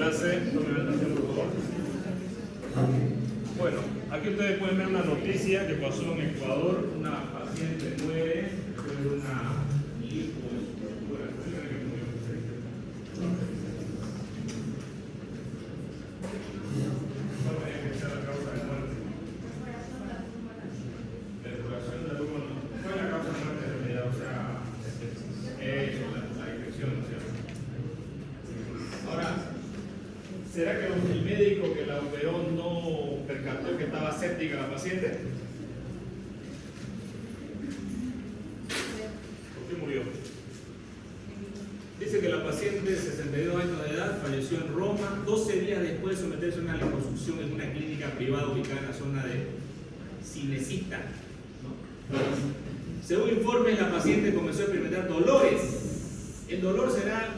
clase. Tome atención, por favor. Bueno, aquí ustedes pueden ver una noticia que pasó en Ecuador. Una paciente muere después de una ¿será que el médico que la operó no percató que estaba séptica la paciente? ¿Por qué murió? Dice que la paciente de 62 años de edad falleció en Roma 12 días después de someterse a una liposucción en una clínica privada ubicada en la zona de Cinecittà, ¿no? Según informes, la paciente comenzó a experimentar dolores. El dolor será,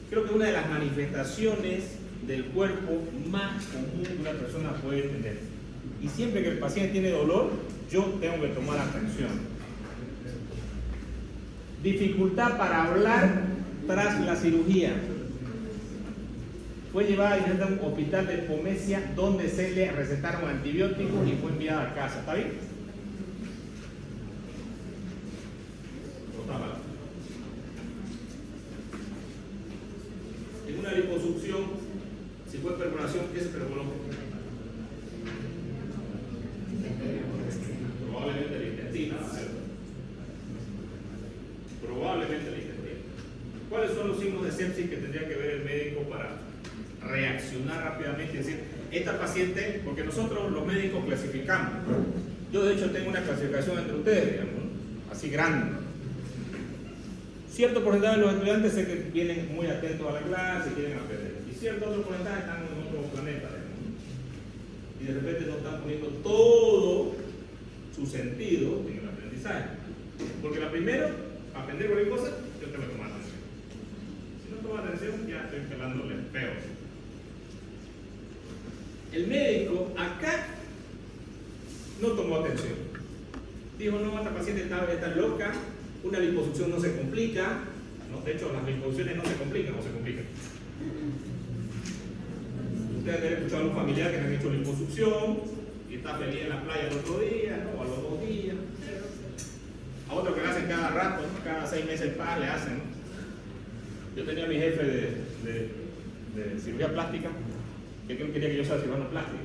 creo que una de las manifestaciones del cuerpo más común que una persona puede tener. Y siempre que el paciente tiene dolor, yo tengo que tomar atención. Dificultad para hablar tras la cirugía. Fue llevada a un hospital de Pomesia donde se le recetaron antibióticos y fue enviada a casa. ¿Está bien? En una liposucción, si fue perforación, ¿qué se perforó? Probablemente el intestino, ¿cierto? Probablemente el intestino. ¿Cuáles son los signos de sepsis que tendría que ver el médico para reaccionar rápidamente y decir, esta paciente, porque nosotros los médicos clasificamos? Yo de hecho tengo una clasificación entre ustedes, digamos, así grande. Cierto porcentaje de los estudiantes sé que vienen muy atentos a la clase, quieren aprender. Y cierto otro porcentaje están en otro planeta, digamos. Y de repente no están poniendo todo su sentido en el aprendizaje. Porque la primero, para aprender cualquier cosa, yo tengo que tomar atención. Si no tomo atención, ya estoy pelándole feo. El médico acá no tomó atención. Dijo, no, esta paciente está loca. Una liposucción no se complica, ¿no? De hecho, las liposucciones no se complican, no se complican. Ustedes han escuchado a un familiar que le han hecho liposucción y está feliz en la playa el otro día, ¿no? O a los 2 días. A otro que le hacen cada rato, ¿no? Cada 6 meses para le hacen, ¿no? Yo tenía a mi jefe de cirugía plástica que quería que yo sea cirujano plástico.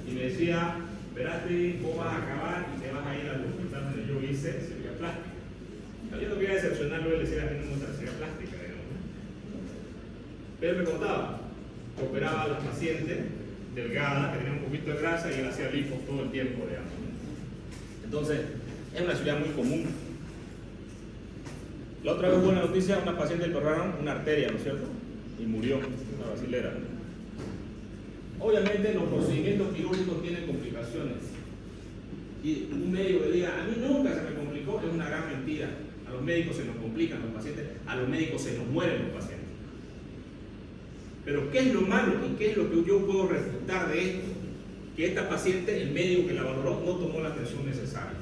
Y me decía, Verástegui, vos vas a acabar y te vas a ir al hospital donde yo hice cirugía plástica. Yo no quería decepcionarlo, él decía que no me gusta la cirugía plástica, digamos. Pero él me contaba que operaba a las pacientes delgadas, que tenían un poquito de grasa y él hacía lipos todo el tiempo, digamos. Entonces, es una cirugía muy común. La otra vez hubo una noticia, una paciente le perforaron una arteria, ¿no es cierto? Y murió, una brasilera. Obviamente los procedimientos quirúrgicos tienen complicaciones. Y un médico que diga, a mí nunca se me complicó, es una gran mentira. A los médicos se nos complican los pacientes, a los médicos se nos mueren los pacientes. Pero ¿qué es lo malo y qué es lo que yo puedo refutar de esto? Que esta paciente, el médico que la valoró, no tomó la atención necesaria.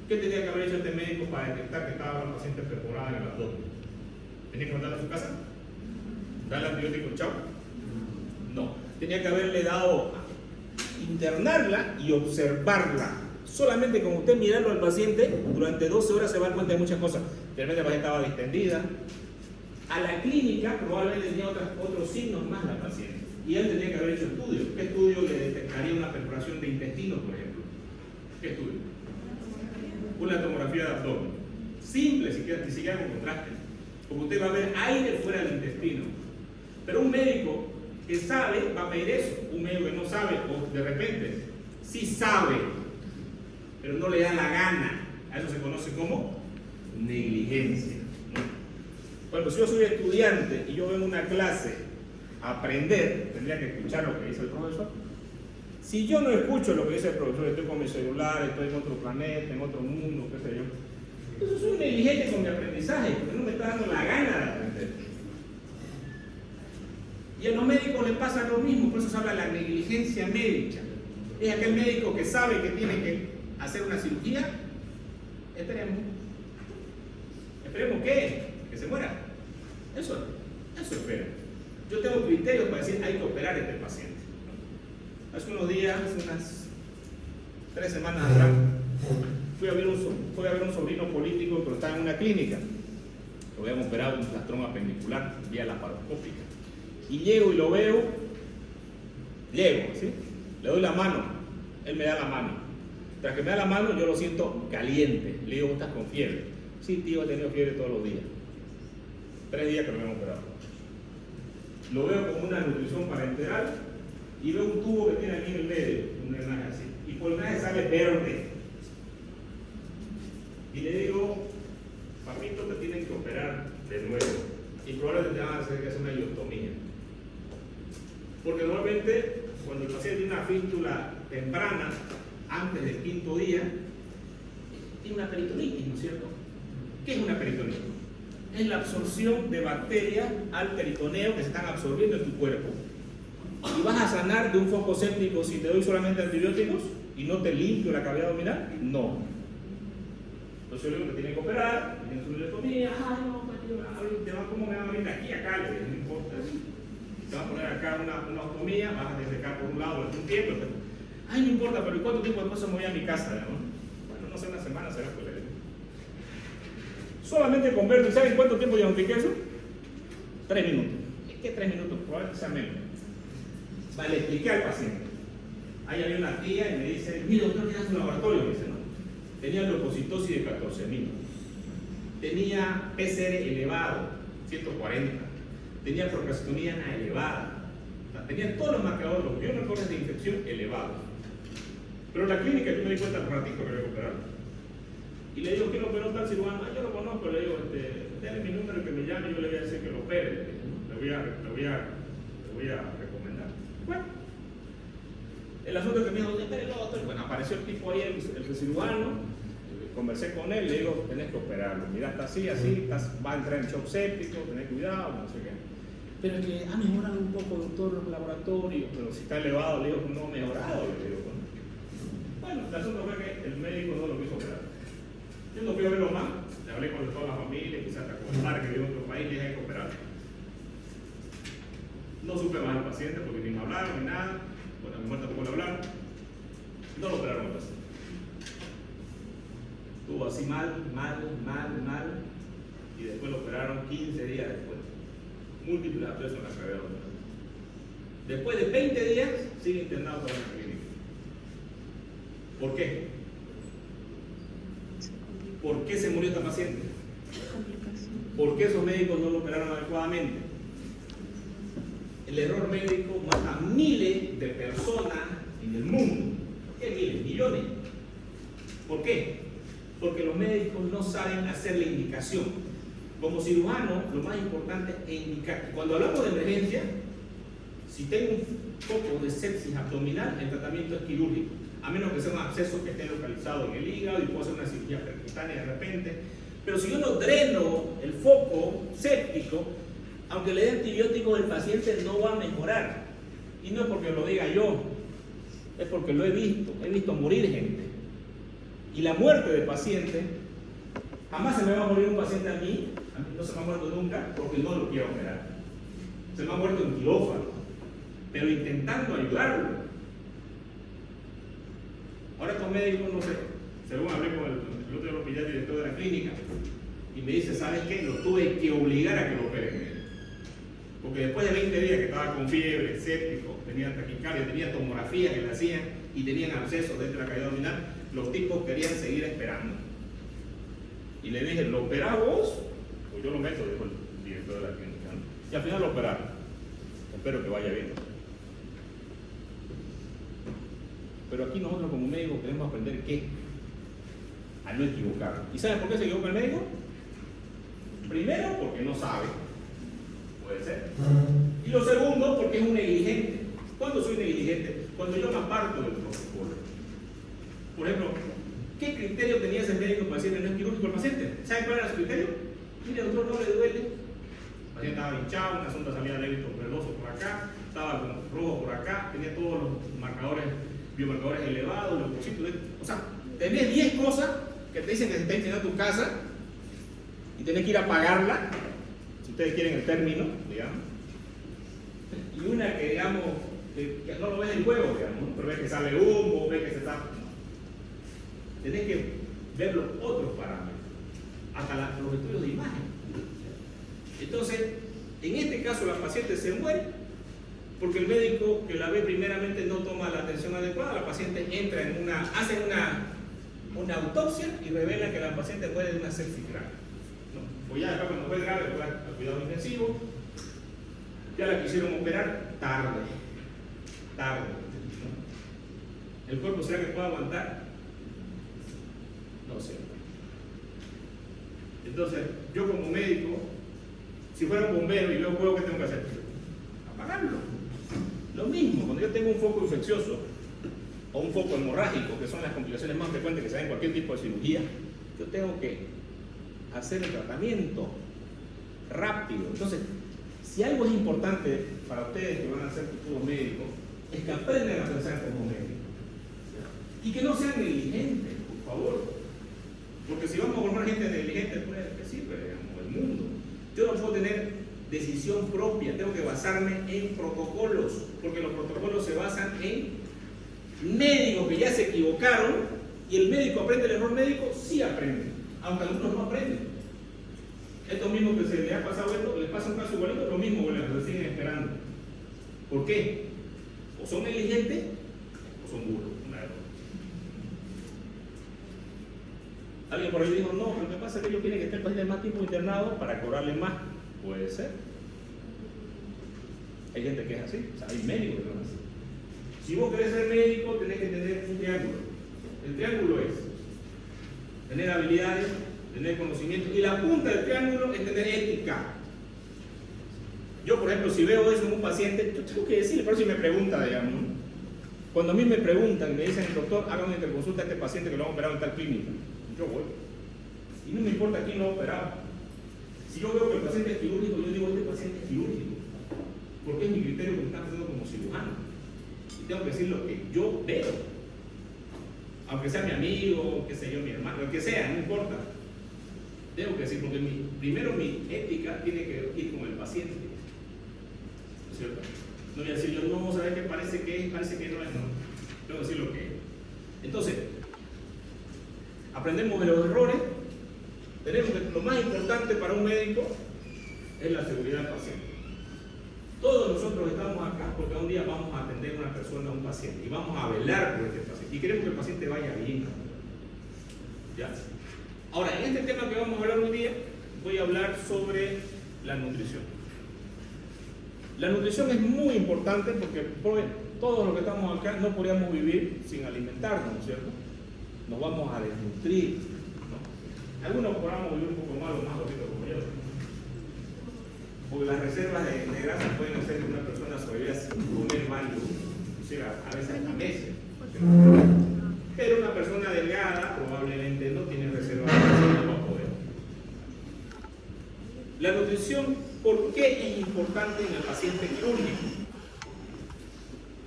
¿Qué tenía que haber hecho este médico para detectar que estaba la paciente perforada en el abdomen? ¿Tenía que mandarla a su casa? ¿Darle antibiótico, chao? No. Tenía que haberle dado internarla y observarla. Solamente con usted mirarlo al paciente, durante 12 horas se va a dar cuenta de muchas cosas. De repente la paciente estaba distendida. A la clínica probablemente tenía otros signos más la paciente. Y él tenía que haber hecho estudios. ¿Qué estudio le detectaría una perforación de intestino, por ejemplo? ¿Qué estudio? Una tomografía de abdomen. Simple, ni siquiera con contraste. Porque usted va a ver aire fuera del intestino. Pero un médico que sabe va a pedir eso. Un médico que no sabe, o de repente sí sabe, pero no le da la gana. A eso se conoce como negligencia, ¿no? Bueno, si yo soy estudiante y yo vengo a una clase a aprender, tendría que escuchar lo que dice el profesor. Si yo no escucho lo que dice el profesor, estoy con mi celular, estoy en otro planeta, en otro mundo, qué sé yo, entonces soy negligente con mi aprendizaje, porque no me está dando la gana de aprender. Y a los médicos les pasa lo mismo, por eso se habla de la negligencia médica. Es aquel médico que sabe que tiene que hacer una cirugía. Esperemos que se muera. Eso Eso espera. Yo tengo criterios para decir hay que operar a este paciente. Hace unos días, hace unas 3 semanas atrás, fui a ver un sobrino político que estaba en una clínica. Lo habían operado un plastrón apendicular vía laparoscópica. Y llego y lo veo, ¿sí? Le doy la mano, él me da la mano. Tras que me da la mano, yo lo siento caliente. Le digo, ¿estás con fiebre? Sí, tío, he tenido fiebre todos los días. 3 días que lo habían operado. Lo veo como una nutrición parenteral y veo un tubo que tiene aquí en el medio, un drenaje así. Y por el drenaje sale verde. Y le digo, papito, te tienen que operar de nuevo. Y probablemente te van a hacer que hacer una iostomía. Porque normalmente, cuando el paciente tiene una fístula temprana, antes del 5.º día, tiene una peritonitis, ¿no es cierto? ¿Qué es una peritonitis? Es la absorción de bacterias al peritoneo que se están absorbiendo en tu cuerpo. ¿Y vas a sanar de un foco séptico si te doy solamente antibióticos y no te limpio la cavidad abdominal? No. Entonces yo le digo que tienen que operar, tienen su iostomía. Ay, no, ¿cómo me van a abrir de aquí a acá? No importa. Te van a poner acá una ostomía, vas a defecar por un lado durante un tiempo. Ay, no importa, pero ¿y cuánto tiempo después me voy a mi casa? ¿No? Bueno, no sé, una semana será pues. Solamente con verlo, ¿saben cuánto tiempo diagnostiqué eso? 3 minutos. Es que 3 minutos, probablemente sea menos. Vale, le expliqué al paciente. Ahí había una tía y me dice, mira, doctor, ¿qué hace un laboratorio? Me dice, ¿no? Tenía leucocitosis de 14.000. Tenía PCR elevado, 140. Tenía procalcitonía elevada. O sea, tenía todos los marcadores, los biomarcadores de infección elevados. Pero en la clínica yo me di cuenta al ratito que había que operar. Y le digo, ¿quién lo operó tal cirujano? Ah, yo lo conozco, le digo, denle mi número y que me llame y yo le voy a decir que lo opere. Le voy a recomendar. Bueno, el asunto es que me dijo, espérelo, doctor. Bueno, apareció el tipo ahí, el cirujano, conversé con él, le digo, tenés que operarlo. Mira, está así, va a entrar en shock séptico, tenés cuidado, no sé qué. Pero es que ha mejorado un poco, doctor, el laboratorio, pero si está elevado, le digo, no ha mejorado. Le digo, bueno, el asunto fue que el médico no lo quiso operar. Yo no fui a verlo más, le hablé con toda la familia, quizás hasta con el padre que vive en otro país, le dije que operar. No supe más al paciente porque ni me hablaron ni nada, bueno, a mi mujer tampoco le hablaron, no lo operaron al paciente. Estuvo así mal, y después lo operaron 15 días después. Múltiples abscesos en la cavidad abdominal. Después de 20 días, sigue internado todavía en la clínica. ¿Por qué? ¿Por qué se murió esta paciente? ¿Por qué esos médicos no lo operaron adecuadamente? El error médico mata a miles de personas en el mundo. ¿Por qué miles? Millones. ¿Por qué? Porque los médicos no saben hacer la indicación. Como cirujano, lo más importante es indicar. Cuando hablamos de emergencia, si tengo un foco de sepsis abdominal, el tratamiento es quirúrgico. A menos que sea un absceso que esté localizado en el hígado y puedo hacer una cirugía percutánea de repente. Pero si yo no dreno el foco séptico, aunque le dé antibióticos, el paciente no va a mejorar. Y no es porque lo diga yo, es porque lo he visto morir gente. Y la muerte del paciente, jamás se me va a morir un paciente a mí no se me ha muerto nunca porque no lo quiero operar. Se me ha muerto en quirófano, pero intentando ayudarlo. Ahora estos médicos, no sé, según hablé con el otro hospital director de la clínica, y me dice, ¿sabes qué? Lo tuve que obligar a que lo operen. Porque después de 20 días que estaba con fiebre, séptico, tenía taquicardia, tenía tomografía que le hacían y tenían abscesos dentro de la cavidad abdominal, los tipos querían seguir esperando. Y le dije, ¿lo operás vos? Pues yo lo meto, dijo el director de la clínica, ¿no? Y al final lo operaron. Espero que vaya bien. Pero aquí nosotros como médicos queremos aprender ¿qué? A no equivocar. ¿Y saben por qué se equivoca el médico? Primero, porque no sabe. Puede ser. Y lo segundo, porque es un negligente. ¿Cuándo soy negligente? Cuando yo me aparto del protocolo. Por ejemplo, ¿qué criterio tenía ese médico para decirle no es quirúrgico al paciente? ¿Saben cuál era su criterio? Mire, doctor, no le duele. El paciente estaba hinchado, una sonda salía débito verdoso por acá, estaba con rojo por acá, tenía todos los marcadores, biomarcadores elevados, los leucocitos. O sea, tenés 10 cosas que te dicen que se está incendiando tu casa y tenés que ir a pagarla. si ustedes quieren el término, digamos, y una que, digamos, que no lo ves en juego, digamos, ¿no? Pero ves que sale humo, ves que se está... Tenés que ver los otros parámetros, hasta los estudios de imagen. Entonces, en este caso la paciente se muere porque el médico que la ve primeramente no toma la atención adecuada, la paciente entra en hace una autopsia y revela que la paciente muere de una sepsis grave. ¿No? O ya acá cuando fue grave, fue a cuidado intensivo, ya la quisieron operar tarde. ¿No? ¿El cuerpo será que puede aguantar? No sé. Entonces, yo como médico, si fuera un bombero y veo fuego, ¿qué tengo que hacer? Apagarlo. Lo mismo, cuando yo tengo un foco infeccioso o un foco hemorrágico, que son las complicaciones más frecuentes que se dan en cualquier tipo de cirugía, yo tengo que hacer el tratamiento rápido. Entonces, si algo es importante para ustedes que van a ser futuros médicos, es que aprendan a pensar como médicos. Y que no sean negligentes, por favor. Porque si vamos a formar gente negligente, pues, ¿qué sirve, digamos, el mundo? Yo no puedo tener decisión propia, tengo que basarme en protocolos, porque los protocolos se basan en médicos que ya se equivocaron, y el médico aprende el error médico, sí aprende, aunque algunos no aprenden. Esto mismo que se le ha pasado esto, les pasa un caso igualito, lo mismo que les siguen esperando. ¿Por qué? O son negligentes o son burros. Alguien por ahí dijo, no, lo que pasa es que ellos quieren que esté el paciente más tiempo internado para cobrarle más. Puede ser. Hay gente que es así, o sea, hay médicos que son así. Si vos querés ser médico, tenés que tener un triángulo. El triángulo es tener habilidades, tener conocimiento, y la punta del triángulo es tener ética. Yo, por ejemplo, si veo eso en un paciente, yo tengo que decirle, pero si me pregunta, digamos, ¿no? Cuando a mí me preguntan, me dicen, doctor, haga una interconsulta a este paciente que lo han operado en tal clínica, yo voy. Y no me importa quién lo ha operado. Si yo veo que el paciente es quirúrgico, yo digo, este paciente es quirúrgico, porque es mi criterio que me está haciendo como cirujano. Y tengo que decir lo que yo veo. Aunque sea mi amigo, qué sé yo, mi hermano, lo que sea, no importa. Tengo que decir, porque primero mi ética tiene que ir con el paciente. ¿No es cierto? No voy a decir, yo no, ¿sabes qué? Parece que es, parece que no es, no. Tengo que decir lo que es. Entonces, aprendemos de los errores. Tenemos que lo más importante para un médico es la seguridad del paciente. Todos nosotros estamos acá porque un día vamos a atender a una persona, a un paciente, y vamos a velar por este paciente. Y queremos que el paciente vaya bien. ¿Ya? Ahora, en este tema que vamos a hablar hoy día, voy a hablar sobre la nutrición. La nutrición es muy importante porque todos los que estamos acá no podríamos vivir sin alimentarnos, ¿no es cierto? Nos vamos a desnutrir, ¿no? Algunos podamos vivir un poco más o más gorditos como yo, porque las reservas de grasa pueden hacer que una persona sobreviva sin comer mal, inclusive a veces hasta meses. Pero una persona delgada probablemente no tiene reservas de grasa y no va a poder. La nutrición, ¿por qué es importante en el paciente quirúrgico?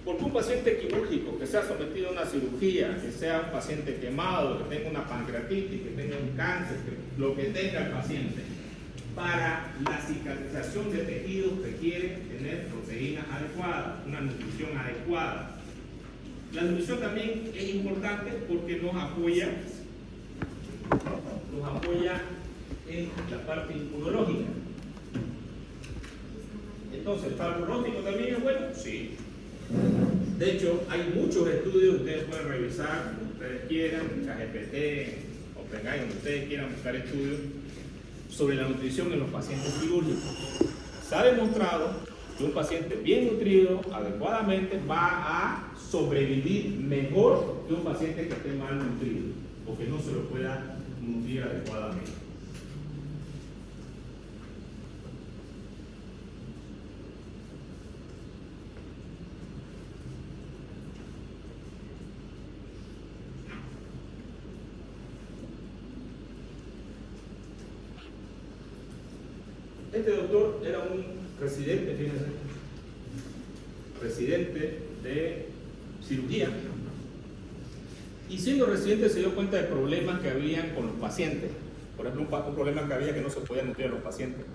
Porque un paciente quirúrgico que sea sometido a una cirugía, que sea un paciente quemado, que tenga una pancreatitis, que tenga un cáncer, que lo que tenga el paciente, para la cicatrización de tejidos requiere tener proteínas adecuadas, una nutrición adecuada. La nutrición también es importante porque nos apoya en la parte inmunológica. Entonces, ¿el pronóstico también es bueno? Sí. De hecho, hay muchos estudios que ustedes pueden revisar, como ustedes quieran, ChatGPT, OpenAI, donde ustedes quieran buscar estudios sobre la nutrición en los pacientes quirúrgicos. Se ha demostrado que un paciente bien nutrido adecuadamente va a sobrevivir mejor que un paciente que esté mal nutrido o que no se lo pueda nutrir adecuadamente. Este doctor era un residente, fíjense, residente de cirugía, y siendo residente se dio cuenta de problemas que habían con los pacientes. Por ejemplo, un problema que había que no se podía nutrir a los pacientes.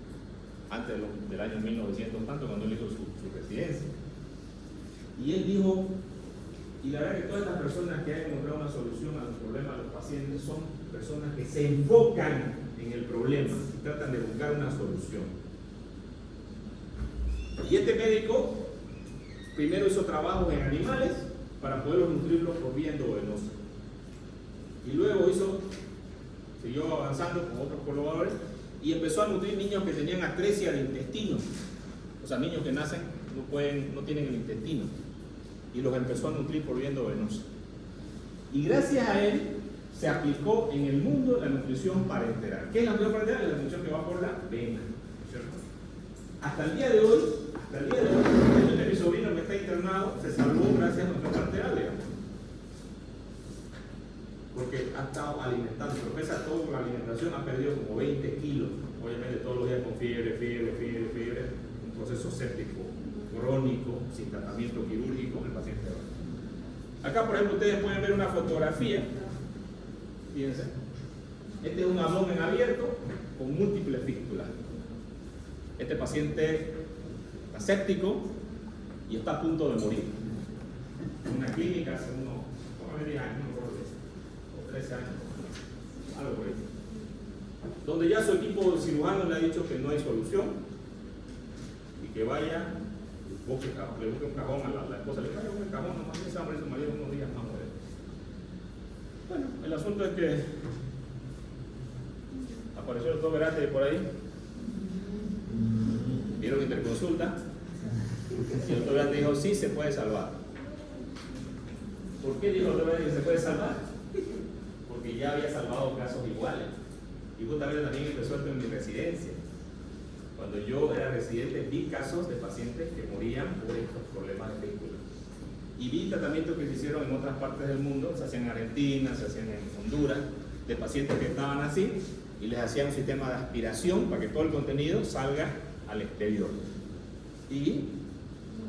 antes del año 1900 tanto, cuando él hizo su residencia. Y él dijo, y la verdad que todas estas personas que han encontrado una solución a los problemas de los pacientes son personas que se enfocan en el problema y tratan de buscar una solución. Y este médico primero hizo trabajos en animales para poderlos nutrirlos por vía endovenosa. Y luego siguió avanzando con otros colaboradores y empezó a nutrir niños que tenían atresia del intestino. O sea, niños que nacen no tienen el intestino. Y los empezó a nutrir por vía endovenosa. Y gracias a él se aplicó en el mundo la nutrición parenteral. ¿Qué es la nutrición parenteral? La nutrición que va por la vena, ¿cierto? Hasta el día de hoy, mi sobrino que está internado se salvó gracias a nutrición parenteral, digamos. Porque ha estado alimentando, pero pese a todo la alimentación ha perdido como 20 kilos, obviamente todos los días con fiebre, un proceso séptico crónico, sin tratamiento quirúrgico, el paciente va. Acá, por ejemplo, ustedes pueden ver una fotografía, fíjense, este es un abdomen abierto con múltiples fístulas. Este paciente está séptico y está a punto de morir. En una clínica hace unos 10 años, o 13 años, algo por ahí. Donde ya su equipo de cirujanos le ha dicho que no hay solución y que vaya, le busque un cajón a la esposa, le dice, un cajón, nomás ese hombre, su marido unos días más muere. Bueno, el asunto es que apareció el doctor Verate por ahí, vieron interconsulta, y el doctor Verate dijo, sí se puede salvar. ¿Por qué dijo el doctor Verate que se puede salvar? Porque ya había salvado casos iguales. Y justamente también empezó esto en mi residencia. Cuando yo era residente vi casos de pacientes que morían por estos problemas de fístula. Y vi tratamientos que se hicieron en otras partes del mundo, se hacían en Argentina, se hacían en Honduras, de pacientes que estaban así, y les hacían un sistema de aspiración para que todo el contenido salga al exterior. Y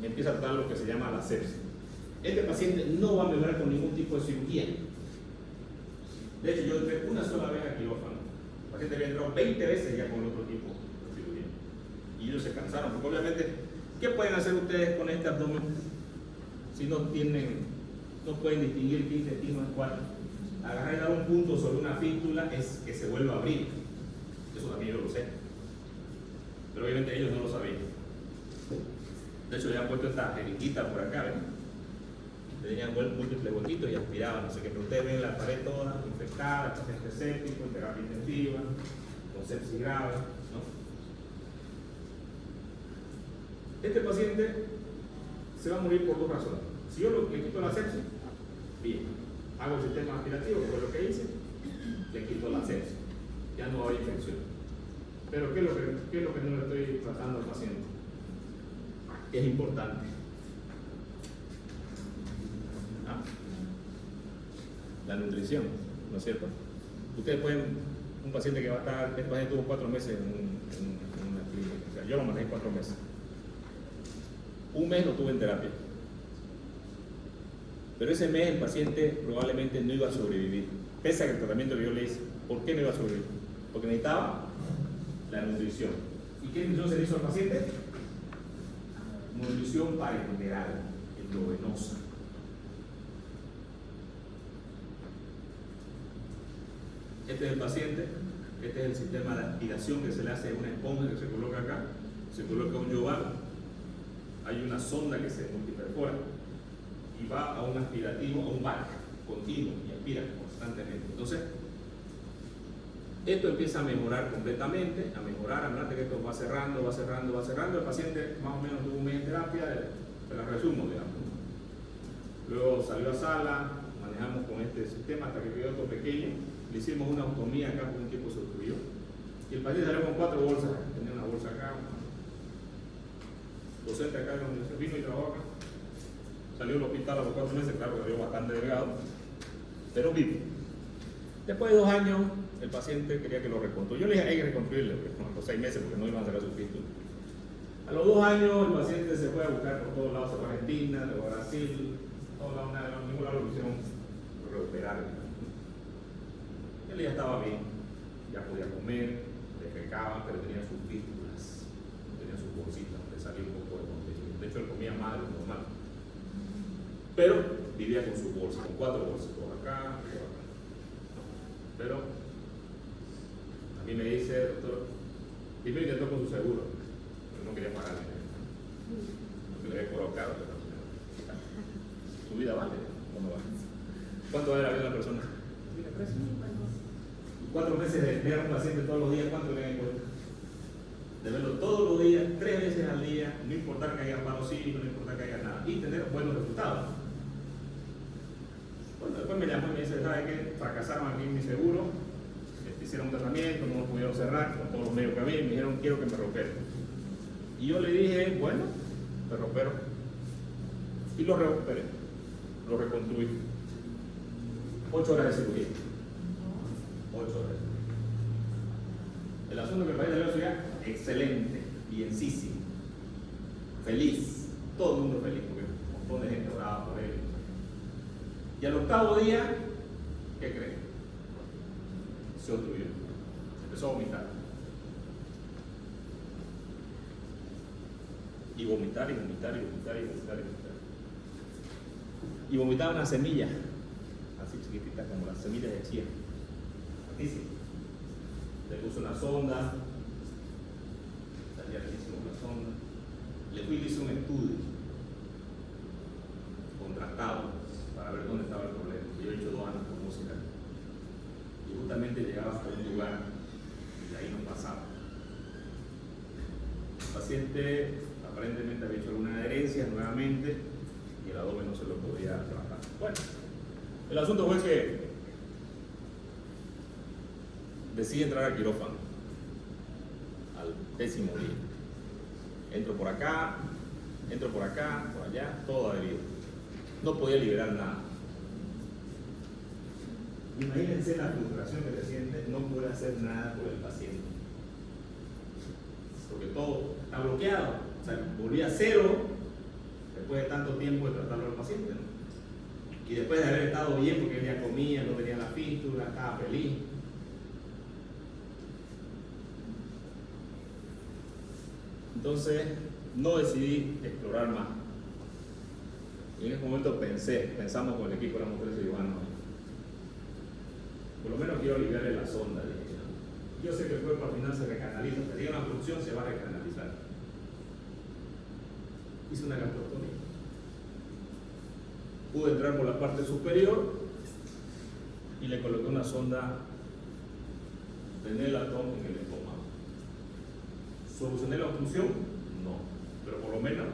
empieza a tratar lo que se llama la sepsis. Este paciente no va a mejorar con ningún tipo de cirugía. De hecho, yo entré una sola vez a quirófano. El paciente había entrado 20 veces ya con otro tipo de cirugía. Y ellos se cansaron, porque obviamente, ¿qué pueden hacer ustedes con este abdomen si no pueden distinguir qué intestino es cuál? Agarrar y dar un punto sobre una fístula es que se vuelva a abrir. Eso también yo lo sé. Pero obviamente ellos no lo sabían. De hecho, le han puesto esta jeringuita por acá, ¿ven? Tenían múltiples huequitos y aspiraban, no sé qué, pero ustedes ven la pared toda infectada, paciente séptico, en terapia intensiva, con sepsis grave, ¿no? Este paciente se va a morir por dos razones. Si yo le quito la sepsis, bien, hago el sistema aspirativo, que fue lo que hice, le quito la sepsis, ya no va a haber infección. Pero ¿qué es lo que no le estoy tratando al paciente? Es importante. La nutrición, ¿no es cierto? Ustedes pueden, un paciente que va a estar, este paciente tuvo 4 meses en una clínica, o sea, yo lo manejé 4 meses. Un mes lo tuve en terapia. Pero ese mes el paciente probablemente no iba a sobrevivir, pese a que el tratamiento que yo le hice. ¿Por qué no iba a sobrevivir? Porque necesitaba la nutrición. ¿Y qué nutrición se le hizo al paciente? Nutrición parenteral, endovenosa. Este es el paciente, este es el sistema de aspiración que se le hace a una esponja que se coloca acá, se coloca un yoval, hay una sonda que se multiperfora y va a un aspirativo, a un back continuo y aspira constantemente. Entonces, esto empieza a mejorar completamente, a mejorar que esto va cerrando, el paciente más o menos tuvo un mes en terapia, se la resumo, digamos. Luego salió a sala, manejamos con este sistema hasta que quedó todo pequeño. Le hicimos una ostomía acá por un tiempo, se obstruyó. Y el paciente salió con 4 bolsas. Tenía una bolsa acá, docente acá donde se vino y trabajó acá. Salió del hospital a los 4 meses, claro, quedó bastante delgado, pero vivo. Después de 2 años, el paciente quería que lo reconstruyera. Yo le dije, hay que reconstruirle, a los 6 meses, porque no iban a sacar su fístula. A los 2 años, el paciente se fue a buscar por todos lados, se fue a Argentina, se fue a Brasil, todos lados, ningún lado lo hicieron recuperar. Él ya estaba bien, ya podía comer, defecaba, pero tenía sus fístulas. bolsitas, le salía un poco de contenido. De hecho, él comía más de lo normal. Pero vivía con su bolsa, con 4 bolsas, por acá, por acá. Pero a mí me dice, doctor, primero intentó con su seguro, pero no quería pagar dinero. No le había cobrado caro, pero su vida vale, ¿cómo va? ¿Cuánto vale la vida de una persona? ¿Tiene precio? 4 meses de ver a un paciente todos los días, ¿cuánto le dan cuenta? De verlo todos los días, 3 veces al día, no importa que haya paro cívico, no importa que haya nada, y tener buenos resultados. Bueno, después me llamó y me dice, ¿sabe qué? Fracasaron aquí en mi seguro, hicieron un tratamiento, no lo pudieron cerrar con todos los medios que había y me dijeron, quiero que me reoperen. Y yo le dije, bueno, te reopero. Y lo reoperé, lo reconstruí. 8 horas de cirugía. 8 horas. El asunto que el país de la ciudad, excelente, bienísimo, feliz, todo el mundo feliz, porque un montón de gente oraba por él. Y al 8º día, ¿qué creen? Se obstruyó, empezó a vomitar. Y vomitar, y vomitar, y vomitar, y vomitar, y vomitar. Y vomitaba una semilla, así chiquitita como las semillas de chía. Altísimo. Le puse una sonda, salía altísimo la sonda. Le fui y le hice un estudio contrastado para ver dónde estaba el problema. Yo he hecho 2 años con música y justamente llegaba hasta un lugar y de ahí no pasaba. El paciente aparentemente había hecho alguna adherencia nuevamente y el abdomen no se lo podía trabajar. Bueno, el asunto fue que decidí entrar al quirófano al 10º día. Entro por acá, por allá, todo adherido. No podía liberar nada. Imagínense la frustración que se siente no poder hacer nada por el paciente. Porque todo está bloqueado. O sea, volvía a 0 después de tanto tiempo de tratarlo al paciente, ¿no? Y después de haber estado bien porque él ya comía, no tenía la fístula, estaba feliz. Entonces, no decidí explorar más. Y en ese momento pensamos con el equipo, éramos 3 cirujanos. Por lo menos quiero aliviarle la sonda. Yo sé que el cuerpo al final se recanaliza, si tiene una obstrucción se va a recanalizar. Hice una gastrostomía. Pude entrar por la parte superior y le coloqué una sonda de Nelatón en el estómago. ¿Solucioné la obstrucción? No, pero por lo menos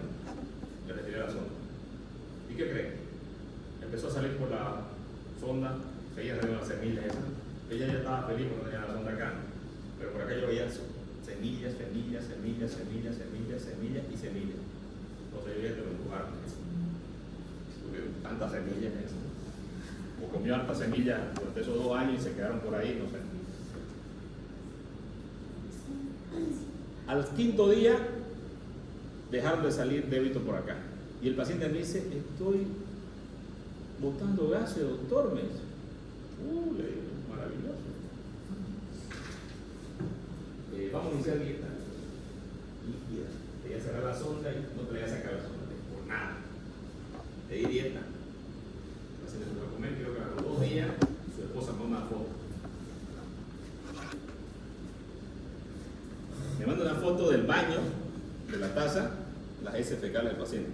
le retiré la sonda. ¿Y qué creen? Empezó a salir por la sonda, seguía saliendo las semillas esas. Ella ya estaba feliz porque no tenía la sonda acá, pero por acá yo veía semillas, semillas, semillas, semillas, semillas, semillas y semillas. Entonces yo ya te lo empujaron. Tantas semillas, o comió hartas semillas durante esos 2 años y se quedaron por ahí, no sé. Al 5º día dejaron de salir débito por acá y el paciente me dice, estoy botando gases, doctor. Me dice, le digo, maravilloso. Vamos a iniciar dieta líquida. Te voy a cerrar la sonda y no te voy a sacar la sonda por nada. Te di dieta. El paciente se fue a comer, creo que a los 2 días su esposa me manda una foto. Me manda una foto del baño, de la taza, las heces fecales del paciente.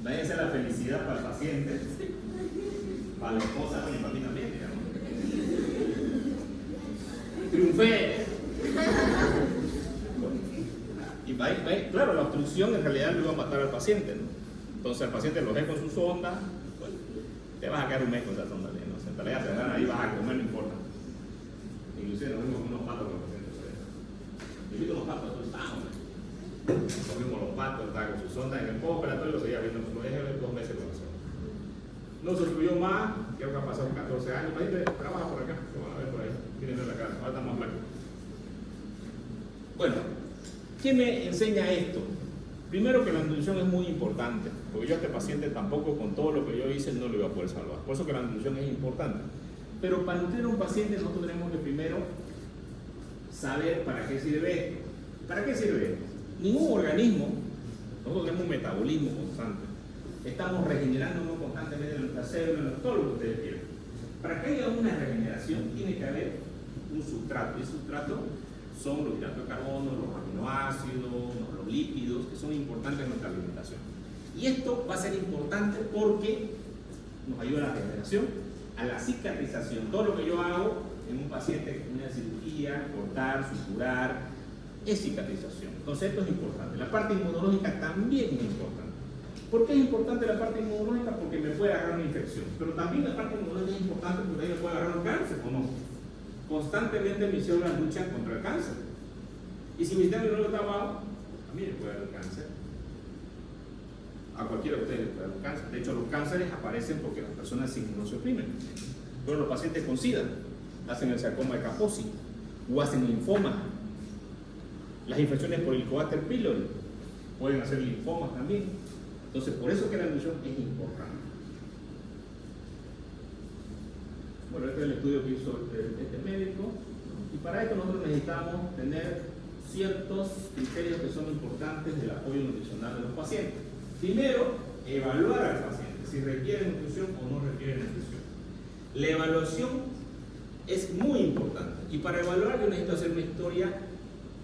Imagínense la felicidad para el paciente, para la esposa y para mí también, digamos. Triunfé. Y claro, la obstrucción en realidad lo iba a matar al paciente, ¿no? Entonces el paciente lo ve con su sonda, pues, te vas a quedar un mes con esa sonda, ¿no? Se te la cerrar ahí, vas a comer, no importa. Inclusive nos vimos con unos patos con el paciente. Yo vi unos patos, nos vimos los patos, estaba con su sonda en el postoperatorio, lo seguía viendo, lo dejé 2 meses con la sonda. No se obstruyó más, creo que han pasado 14 años, trabaja por acá, lo van a ver por ahí, vienen a la casa, ahora está más blanco. Bueno, ¿qué me enseña esto? Primero que la nutrición es muy importante, porque yo a este paciente tampoco con todo lo que yo hice no lo iba a poder salvar. Por eso que la nutrición es importante. Pero para nutrir a un paciente nosotros tenemos que primero saber para qué sirve esto. ¿Para qué sirve esto? Ningún organismo, nosotros tenemos un metabolismo constante, estamos regenerándonos constantemente en nuestras células, todo lo que ustedes quieran. Para que haya una regeneración tiene que haber un sustrato, y el sustrato son los hidratos de carbono, los aminoácidos, los lípidos, que son importantes en nuestra alimentación. Y esto va a ser importante porque nos ayuda a la regeneración, a la cicatrización. Todo lo que yo hago en un paciente con una cirugía, cortar, suturar, es cicatrización. Entonces esto es importante. La parte inmunológica también es importante. ¿Por qué es importante la parte inmunológica? Porque me puede agarrar una infección. Pero también la parte inmunológica es importante porque ahí me puede agarrar un cáncer, ¿o no? Constantemente mis células luchan contra el cáncer. Y si mi sistema inmunológico está bajo, a mí me puede dar cáncer. A cualquiera de ustedes les puede dar un cáncer. De hecho, los cánceres aparecen porque las personas se inmunosuprimen. Pero los pacientes con SIDA hacen el sarcoma de Kaposi o hacen linfoma. Las infecciones por Helicobacter pylori pueden hacer linfomas también. Entonces, por eso que la nutrición es importante. Bueno, este es el estudio que hizo este médico. Y para esto nosotros necesitamos tener ciertos criterios que son importantes del apoyo nutricional de los pacientes. Primero, evaluar al paciente si requiere nutrición o no requiere nutrición. La evaluación es muy importante. Y para evaluar yo necesito hacer una historia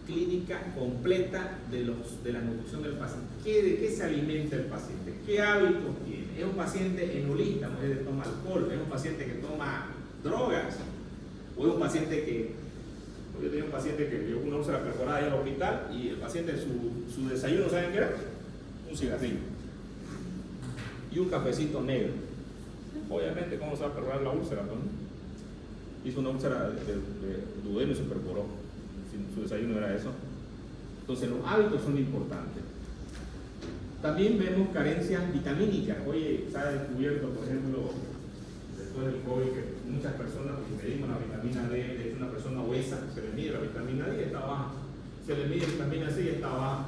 clínica completa de la nutrición del paciente. ¿De qué se alimenta el paciente? ¿Qué hábitos tiene? ¿Es un paciente enolista, es decir, toma alcohol? ¿Es un paciente que toma drogas? ¿O es un paciente que... Yo tenía un paciente que dio una úlcera perforada ahí al hospital y el paciente su desayuno, ¿saben qué era? Un cigarrillo y un cafecito negro. Obviamente, ¿cómo se va a perforar la úlcera? ¿No? Hizo una úlcera de duodeno y se perforó. Su desayuno era eso. Entonces los hábitos son importantes. También vemos carencias vitamínicas. Oye, se ha descubierto, por ejemplo, después del COVID, que muchas personas, si medimos la vitamina D, de una persona obesa, se le mide la vitamina D y está baja. Se le mide la vitamina C y está baja.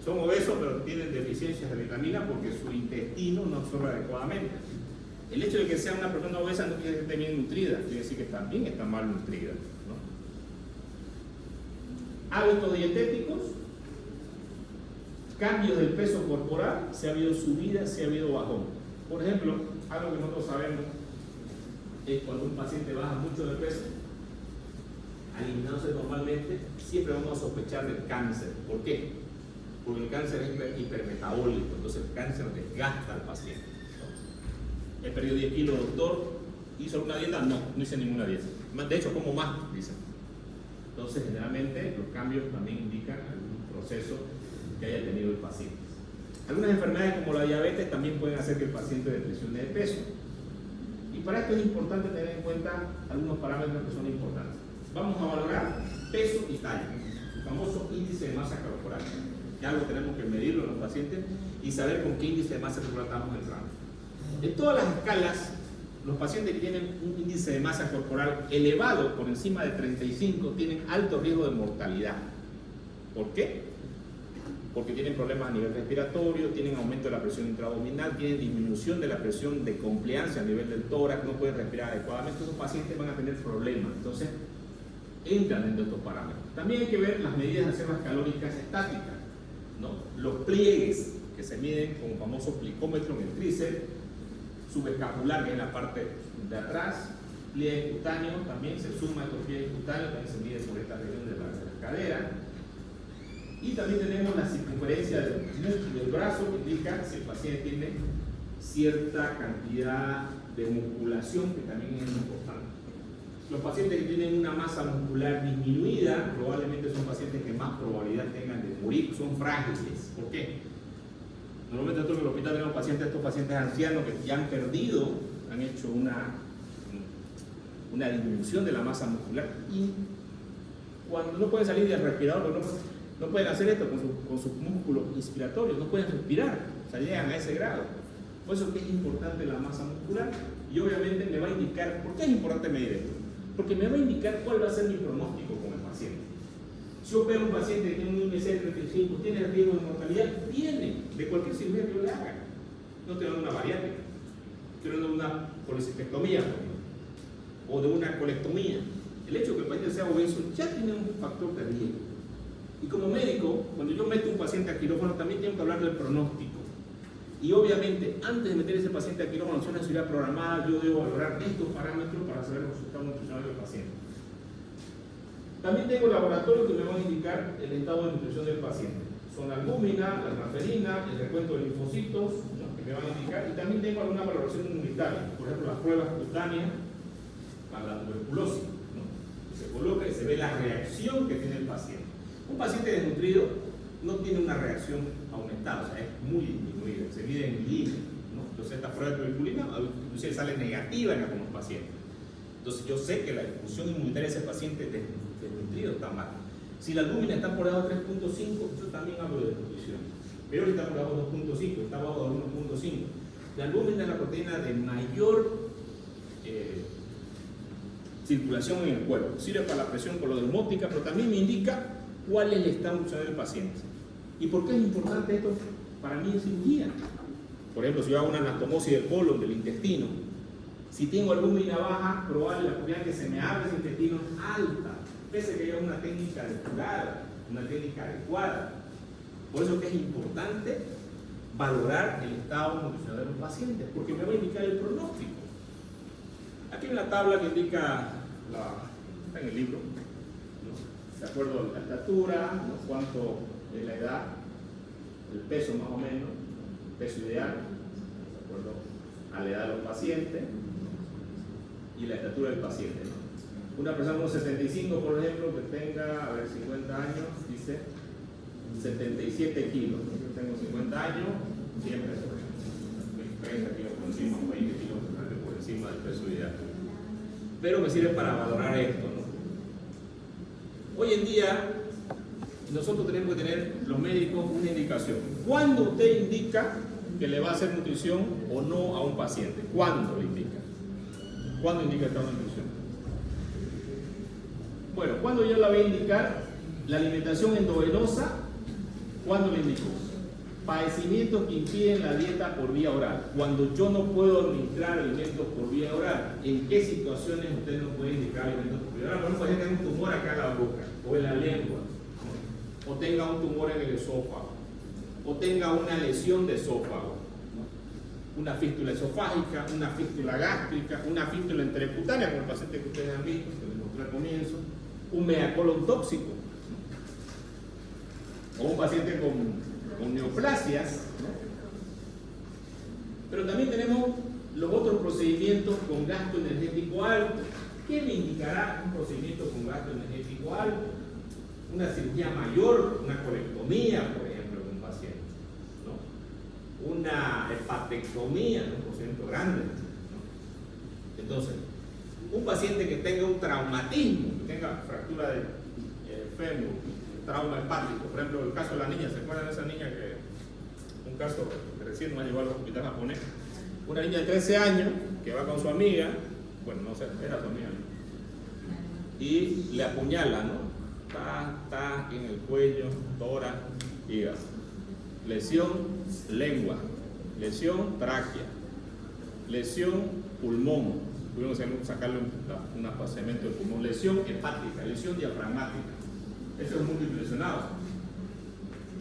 Son obesos, pero tienen deficiencias de vitamina porque su intestino no absorbe adecuadamente. El hecho de que sea una persona obesa no quiere decir que esté bien nutrida, quiere decir que también está mal nutrida, ¿no? Hábitos dietéticos, cambios del peso corporal, si ha habido subida, si ha habido bajón. Por ejemplo, algo que nosotros sabemos es cuando un paciente baja mucho de peso, eliminándose normalmente, siempre vamos a sospechar del cáncer. ¿Por qué? Porque el cáncer es hipermetabólico, entonces el cáncer desgasta al paciente. He perdido 10 kilos, doctor. ¿Hizo alguna dieta? No, no hice ninguna dieta. De hecho, como más, dicen. Entonces, generalmente, los cambios también indican algún proceso que haya tenido el paciente. Algunas enfermedades como la diabetes también pueden hacer que el paciente depresione de peso. Y para esto es importante tener en cuenta algunos parámetros que son importantes. Vamos a valorar peso y talla, el famoso índice de masa corporal. Ya lo tenemos que medirlo en los pacientes y saber con qué índice de masa corporal estamos entrando. En todas las escalas, los pacientes que tienen un índice de masa corporal elevado, por encima de 35, tienen alto riesgo de mortalidad. ¿Por qué? Porque tienen problemas a nivel respiratorio, tienen aumento de la presión intraabdominal, tienen disminución de la presión de compliancia a nivel del tórax, no pueden respirar adecuadamente. Esos pacientes van a tener problemas. Entonces, entran dentro de estos parámetros. También hay que ver las medidas de reservas calóricas estáticas, ¿no? Los pliegues que se miden con el famoso plicómetro en el tríceps, subescapular, que es la parte de atrás, pliegue cutáneo, también se suma estos pliegues cutáneos, también se mide por esta región de la cadera. Y también tenemos la circunferencia del brazo, que indica si el paciente tiene cierta cantidad de musculación, que también es importante. Los pacientes que tienen una masa muscular disminuida, probablemente son pacientes que más probabilidad tengan de morir, son frágiles. ¿Por qué? Normalmente nosotros en el hospital tenemos pacientes, estos pacientes ancianos que ya han perdido, han hecho una disminución de la masa muscular y cuando no pueden salir del respirador, no pueden hacer esto con sus músculos inspiratorios, no pueden respirar, o sea, llegan a ese grado. Por eso es que es importante la masa muscular y obviamente me va a indicar, ¿por qué es importante medir esto? Porque me va a indicar cuál va a ser mi pronóstico con el paciente. Si yo veo un paciente que tiene un IMC de 35, ¿tiene riesgo de mortalidad? Tiene, de cualquier cirugía que yo le haga. No estoy hablando de una bariátrica, estoy hablando de una colecistectomía o de una colectomía. El hecho de que el paciente sea obeso ya tiene un factor de riesgo. Y como médico, cuando yo meto un paciente a quirófano, también tengo que hablar del pronóstico. Y obviamente, antes de meter ese paciente a quirófano, si una cirugía programada, yo debo valorar estos parámetros para saber los resultados nutricionales del paciente. También tengo laboratorios que me van a indicar el estado de nutrición del paciente. Son la albúmina, la transferina, el recuento de linfocitos, ¿no?, que me van a indicar. Y también tengo alguna valoración inmunitaria, por ejemplo, las pruebas cutáneas para la tuberculosis, ¿no?, se coloca y se ve la reacción que tiene el paciente. Un paciente desnutrido no tiene una reacción aumentada, o sea, es muy disminuida, se mide en milímetros, ¿no? Entonces esta prueba de tuberculina inclusive sale negativa en algunos pacientes. Entonces yo sé que la difusión inmunitaria de ese paciente desnutrido está mal. Si la albúmina está por debajo de 3.5, yo también hablo de nutrición. Pero está por debajo de 2.5, está abajo de 1.5. La albúmina es la proteína de mayor circulación en el cuerpo. Sirve para la presión colodesmótica, pero también me indica cuál es el estado nutricional del paciente. ¿Y por qué es importante esto para mí en cirugía? Por ejemplo, si yo hago una anastomosis del colon, del intestino, si tengo albúmina baja, probable la probabilidad de que se me abra ese intestino es alta, pese a que haya una técnica depurada, una técnica adecuada. Por eso es que es importante valorar el estado nutricional de los pacientes, porque me va a indicar el pronóstico. Aquí hay una tabla que indica, está en el libro, ¿no?, de acuerdo a la estatura, ¿no?, cuánto es la edad, el peso más o menos, el peso ideal, de acuerdo a la edad de los pacientes y la estatura del paciente, ¿no? Una persona de unos 75, por ejemplo, que tenga, 50 años, dice 77 kilos. Yo tengo 50 años, siempre 30 kilos por encima, 20 kilos por encima del peso ideal. Pero me sirve para valorar esto, ¿no? Hoy en día, nosotros tenemos que tener, los médicos, una indicación. ¿Cuándo usted indica que le va a hacer nutrición o no a un paciente? ¿Cuándo le indica? ¿Cuándo indica que está una nutrición? Bueno, ¿cuándo yo la voy a indicar? La alimentación endovenosa, ¿cuándo le indico? Padecimientos que impiden la dieta por vía oral. Cuando yo no puedo administrar alimentos por vía oral, ¿en qué situaciones usted no puede indicar alimentos por vía oral? Por ejemplo, puede tener un tumor acá en la boca o en la lengua, o tenga un tumor en el esófago, o tenga una lesión de esófago, una fístula esofágica, una fístula gástrica, una fístula entrecutánea, como el paciente que ustedes han visto, que les mostré al comienzo, un megacolon tóxico, o un paciente con neoplasias, ¿no? Pero también tenemos los otros procedimientos con gasto energético alto. ¿Qué me indicará un procedimiento con gasto energético alto? Una cirugía mayor, una colectomía, por ejemplo, de un paciente, ¿no? Una hepatectomía, ¿no?, un procedimiento grande, ¿no? Entonces, un paciente que tenga un traumatismo, que tenga fractura de fémur, trauma hepático, por ejemplo, el caso de la niña, ¿se acuerdan de esa niña que, un caso que recién nos ha llevado al hospital japonés? Una niña de 13 años que va con su amiga, bueno, no sé, era su amiga, ¿no?, y le apuñala, ¿no?, en el cuello, tórax, hígado, lesión lengua, lesión tráquea, lesión pulmón, tuvimos que sacarle un apacemiento del pulmón, lesión hepática, lesión diafragmática. Eso es múltiple lesionado.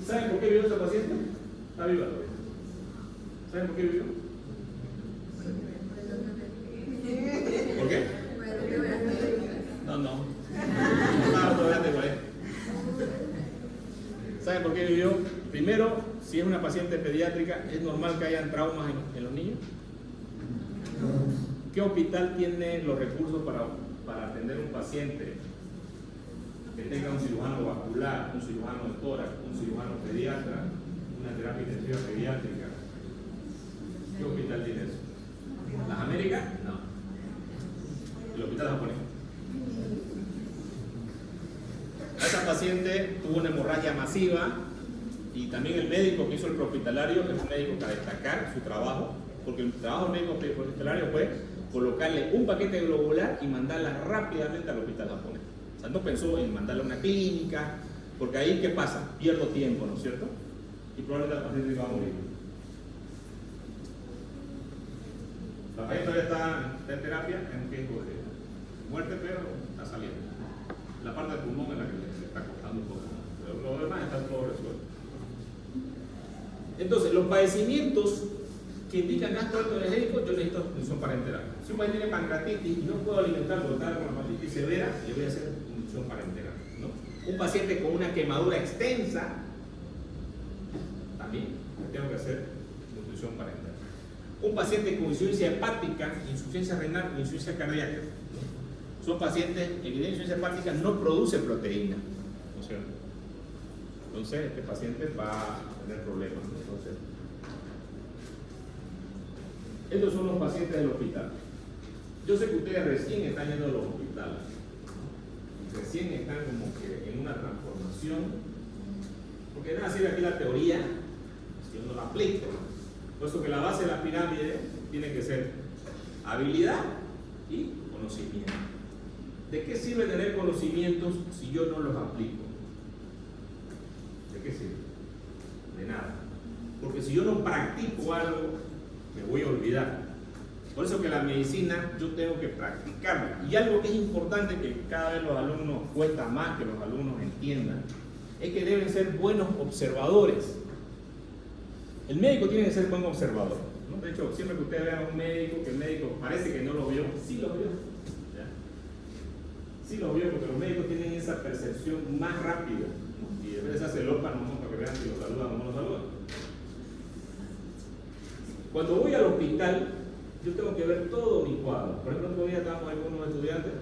¿Saben por qué vivió ese paciente? Está viva todavía. ¿Saben por qué vivió? ¿Por qué? No. ¿Saben por qué vivió? Primero, si es una paciente pediátrica, ¿es normal que hayan traumas en los niños? ¿Qué hospital tiene los recursos para atender un paciente que tenga un cirujano vascular, un cirujano de tórax, un cirujano pediatra, una terapia intensiva pediátrica? ¿Qué hospital tiene eso? ¿Las Américas? No. ¿El hospital japonés? Esa paciente tuvo una hemorragia masiva y también el médico que hizo el prehospitalario es un médico que a destacar su trabajo, porque el trabajo del médico prehospitalario fue colocarle un paquete globular y mandarla rápidamente al hospital japonés. O sea, no pensó en mandarla a una clínica, porque ahí, ¿qué pasa? Pierdo tiempo, ¿no es cierto? Y probablemente la paciente va a morir. La paciente todavía está en terapia, en riesgo de muerte, pero está saliendo. La parte del pulmón es la que le está costando un poco. Lo demás está todo resuelto. Entonces, los padecimientos que indican gasto alto energético, yo necesito inducción parenteral. Si un paciente tiene pancreatitis y no puedo alimentar porque está con la pancreatitis severa, le voy a hacer inducción parenteral, ¿no? Un paciente con una quemadura extensa, también le tengo que hacer inducción parenteral. Un paciente con insuficiencia hepática, insuficiencia renal o insuficiencia cardíaca, ¿no? Son pacientes que tienen insuficiencia hepática, no produce proteína, ¿no es cierto? Entonces, este paciente va a tener problemas, ¿no? Entonces, estos son los pacientes del hospital. Yo sé que ustedes recién están yendo a los hospitales, recién están como que en una transformación, porque nada sirve aquí la teoría si yo no la aplico. Por eso que la base de la pirámide tiene que ser habilidad y conocimiento. ¿De qué sirve tener conocimientos si yo no los aplico? ¿De qué sirve? De nada. Porque si yo no practico algo, me voy a olvidar. Por eso que la medicina yo tengo que practicarla. Y algo que es importante que cada vez los alumnos cuesta más que los alumnos entiendan, es que deben ser buenos observadores. El médico tiene que ser buen observador, ¿no? De hecho, siempre que usted vea a un médico, que el médico parece que no lo vio, sí lo vio. ¿Ya? Sí lo vio, porque los médicos tienen esa percepción más rápida, ¿no? Y a veces hace el ópano, ¿no? Para que vean si lo saludan o no lo saludan. Cuando voy al hospital, yo tengo que ver todo mi cuadro. Por ejemplo, el otro día estábamos ahí con unos estudiantes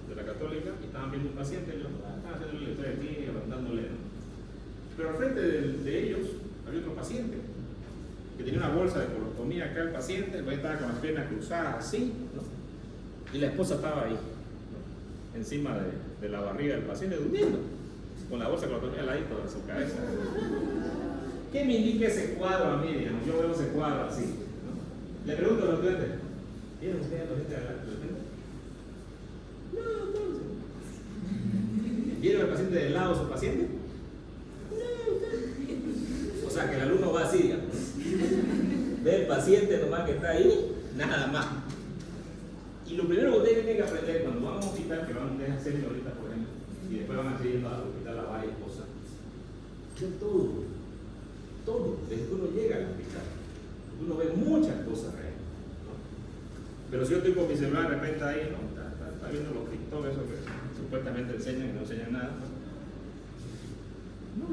de la Católica y estaban viendo un paciente y yo estaba haciendo la historia clínica, preguntándole, ¿no? Pero al frente de ellos había otro paciente que tenía una bolsa de colostomía acá el paciente, el paciente estaba con las piernas cruzadas así, ¿no? Y la esposa estaba ahí, ¿no? Encima de la barriga del paciente durmiendo, con la bolsa de colostomía al ladito de su cabeza. ¿Qué me indica ese cuadro a mí? Digamos? Yo veo ese cuadro así, ¿no? Le pregunto a los estudiantes, ¿vieron ustedes a los estudiantes de frente? No, entonces. ¿Vieron al paciente del lado su paciente? No, entonces. O sea que el alumno va así, digamos. Ve el paciente nomás que está ahí, nada más. Y lo primero que ustedes tienen que aprender cuando van a un hospital, que van a hacer ahorita, por ejemplo, y después van a seguir yendo al hospital a varias cosas, yo todo, desde que uno llega al hospital, uno ve muchas cosas ahí, ¿no? Pero si yo estoy con mi celular de repente ahí, ¿no? Está viendo los TikTok, eso que supuestamente enseñan y no enseñan nada, no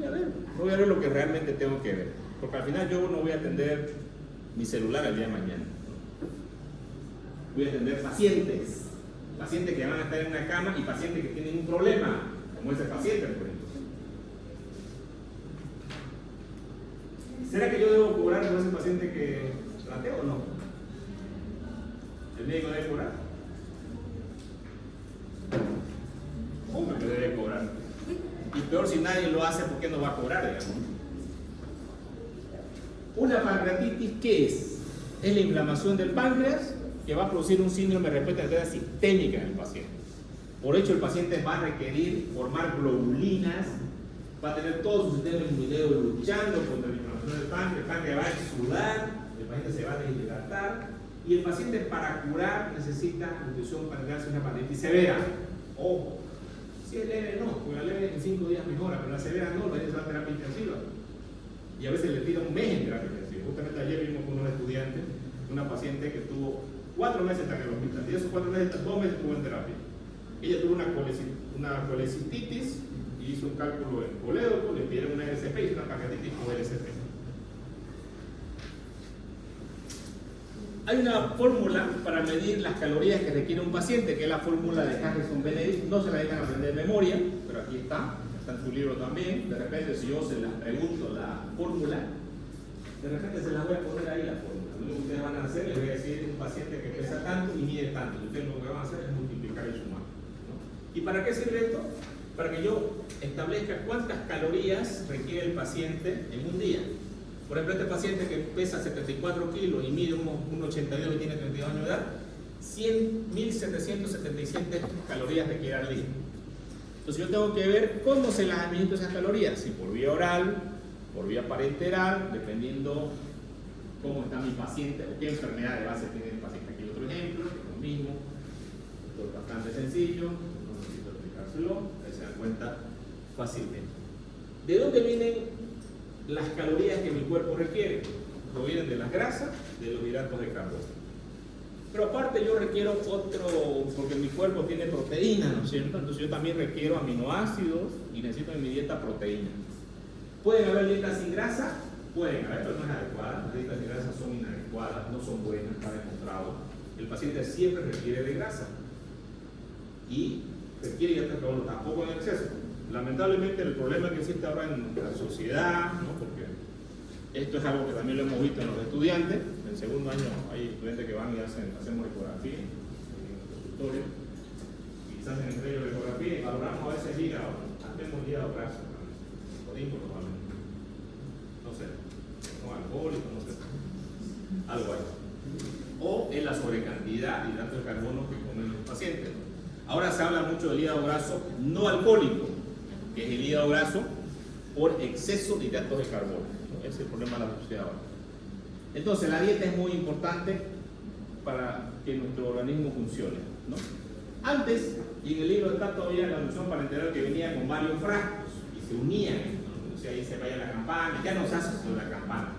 voy a ver lo que realmente tengo que ver, porque al final yo no voy a atender mi celular el día de mañana, ¿no? Voy a atender pacientes que van a estar en una cama y pacientes que tienen un problema, como ese paciente, por ejemplo. ¿Será que yo debo cobrar por ese paciente que traté o no? ¿El médico debe cobrar? ¿Cómo que debe cobrar? Y peor si nadie lo hace, ¿por qué no va a cobrar, digamos? Una pancreatitis, ¿qué es? Es la inflamación del páncreas que va a producir un síndrome de respuesta sistémica en el paciente. Por hecho, el paciente va a requerir formar globulinas, va a tener todo su sistema inmunitario luchando contra la inflamación del páncreas, el páncreas va a exudar, el paciente se va a deshidratar y el paciente para curar necesita nutrición parenteral si es una pancreatitis severa. Ojo, si es leve no, porque la leve en 5 días mejora, pero la severa no, el paciente se va a terapia intensiva. Y a veces le tira un mes en terapia intensiva. Justamente ayer vimos con unos estudiantes una paciente que tuvo 4 meses en el hospital y esos 4 meses, 2 meses estuvo en terapia. Ella tuvo una colecistitis y hizo un cálculo en colédoco, le pidieron una LCP y una pancreatitis con LCP. Hay una fórmula para medir las calorías que requiere un paciente, que es la fórmula de Harrison-Benedict. No se la dejan aprender de memoria, pero aquí está en su libro también. De repente, si yo se las pregunto la fórmula, de repente se las voy a poner ahí la fórmula. Lo que ustedes van a hacer, les voy a decir un paciente que pesa tanto y mide tanto. Ustedes lo que van a hacer es multiplicar y sumar, ¿no? ¿Y para qué sirve esto? Para que yo establezca cuántas calorías requiere el paciente en un día. Por ejemplo, este paciente que pesa 74 kilos y mide 1,82 y tiene 32 años de edad, 1.777 calorías requiere al día. Entonces yo tengo que ver cómo se las administro esas calorías, si por vía oral, por vía parenteral, dependiendo cómo está mi paciente o qué enfermedad de base tiene el paciente. Aquí hay otro ejemplo, que es lo mismo, esto es bastante sencillo, no necesito explicárselo, ahí se dan cuenta fácilmente. ¿De dónde vienen las calorías que mi cuerpo requiere? Provienen de las grasas, de los hidratos de carbono. Pero aparte yo requiero otro, porque mi cuerpo tiene proteína, ¿no es cierto? Entonces yo también requiero aminoácidos y necesito en mi dieta proteína. ¿Pueden haber dietas sin grasa? Pueden haber, pero no es adecuada. Las dietas sin grasa son inadecuadas, no son buenas, está demostrado. El paciente siempre requiere de grasa y requiere hidratos de carbono, tampoco en exceso. Lamentablemente el problema que existe ahora en la sociedad, ¿no? Porque esto es algo que también lo hemos visto en los estudiantes. En segundo año hay estudiantes que van y hacemos ecografía en el consultorio y se hacen entre ellos ecografía y valoramos a veces hígado, hacemos hígado graso, jodimos normalmente, no sé, con alcohólico, no sé, algo ahí. O en la sobrecantidad de hidratos de carbono que comen los pacientes. Ahora se habla mucho del hígado graso no alcohólico, que es el hígado graso por exceso de hidratos de carbono. Ese es el problema de la sociedad ahora. Entonces la dieta es muy importante para que nuestro organismo funcione, ¿no? Antes, y en el libro está todavía la nutrición parenteral que venía con varios frascos y se unían, ¿no? O sea, ahí se vaya la campana, ya no se hace sobre la campana,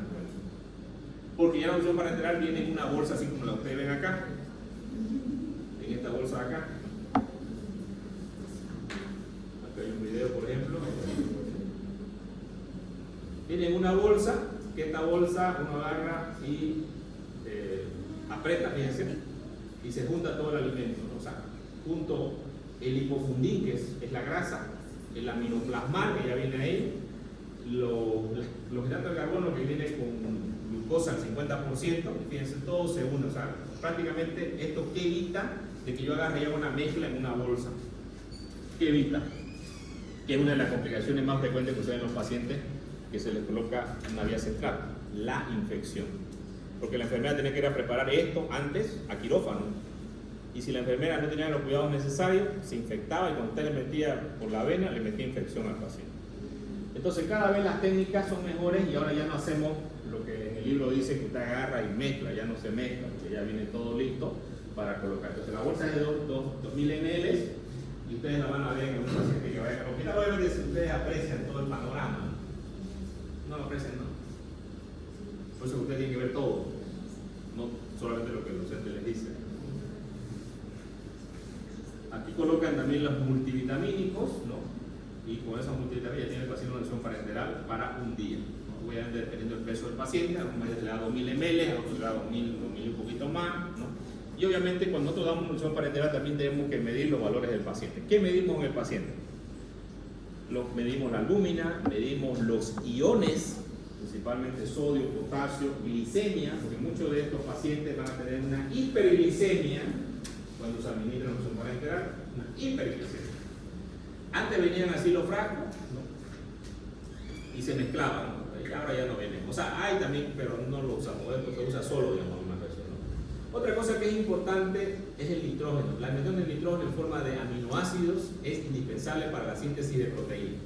porque ya la nutrición parenteral viene en una bolsa así como la ustedes ven acá, en esta bolsa de acá. Acá hay un video, por ejemplo. Viene en una bolsa, que esta bolsa uno agarra y aprieta, fíjense, y se junta todo el alimento, ¿no? O sea, junto el hipofundín, que es la grasa, el aminoplasmal, que ya viene ahí, los hidratos de carbono que viene con glucosa al 50%, fíjense, todo se une. O sea, prácticamente esto que evita de que yo agarre y haga una mezcla en una bolsa. ¿Qué evita? Que es una de las complicaciones más frecuentes que suceden en los pacientes, que se les coloca una vía central, la infección. Porque la enfermera tenía que ir a preparar esto antes a quirófano. Y si la enfermera no tenía los cuidados necesarios, se infectaba y cuando usted le metía por la vena, le metía infección al paciente. Entonces cada vez las técnicas son mejores y ahora ya no hacemos lo que en el libro dice que usted agarra y mezcla, ya no se mezcla, porque ya viene todo listo para colocar. Entonces la bolsa es de 2000 ml y ustedes la van a ver en un paciente que vaya a colocar. Obviamente si ustedes aprecian todo el panorama, no lo aprecian, no. Por eso usted tiene que ver todo, no solamente lo que el docente les dice. Aquí colocan también los multivitamínicos, ¿no? Y con esos multivitaminas tiene el paciente una nutrición parenteral para un día, ¿no? Voy a ver dependiendo del peso del paciente, a algunos le da 2000 ml, a otros le da 2000 y un poquito más, ¿no? Y obviamente cuando nosotros damos nutrición parenteral también tenemos que medir los valores del paciente. ¿Qué medimos en el paciente? Medimos la albúmina, medimos los iones, principalmente sodio, potasio, glicemia, porque muchos de estos pacientes van a tener una hiperglicemia cuando se administra nutrición parenteral, una hiperglicemia. Antes venían así los frascos, ¿no? Y se mezclaban, ¿no? Y ahora ya no vienen. O sea, hay también, pero no lo usamos, se usa solo, digamos, una persona. Otra cosa que es importante es el nitrógeno. La alimentación del nitrógeno en forma de aminoácidos es indispensable para la síntesis de proteínas.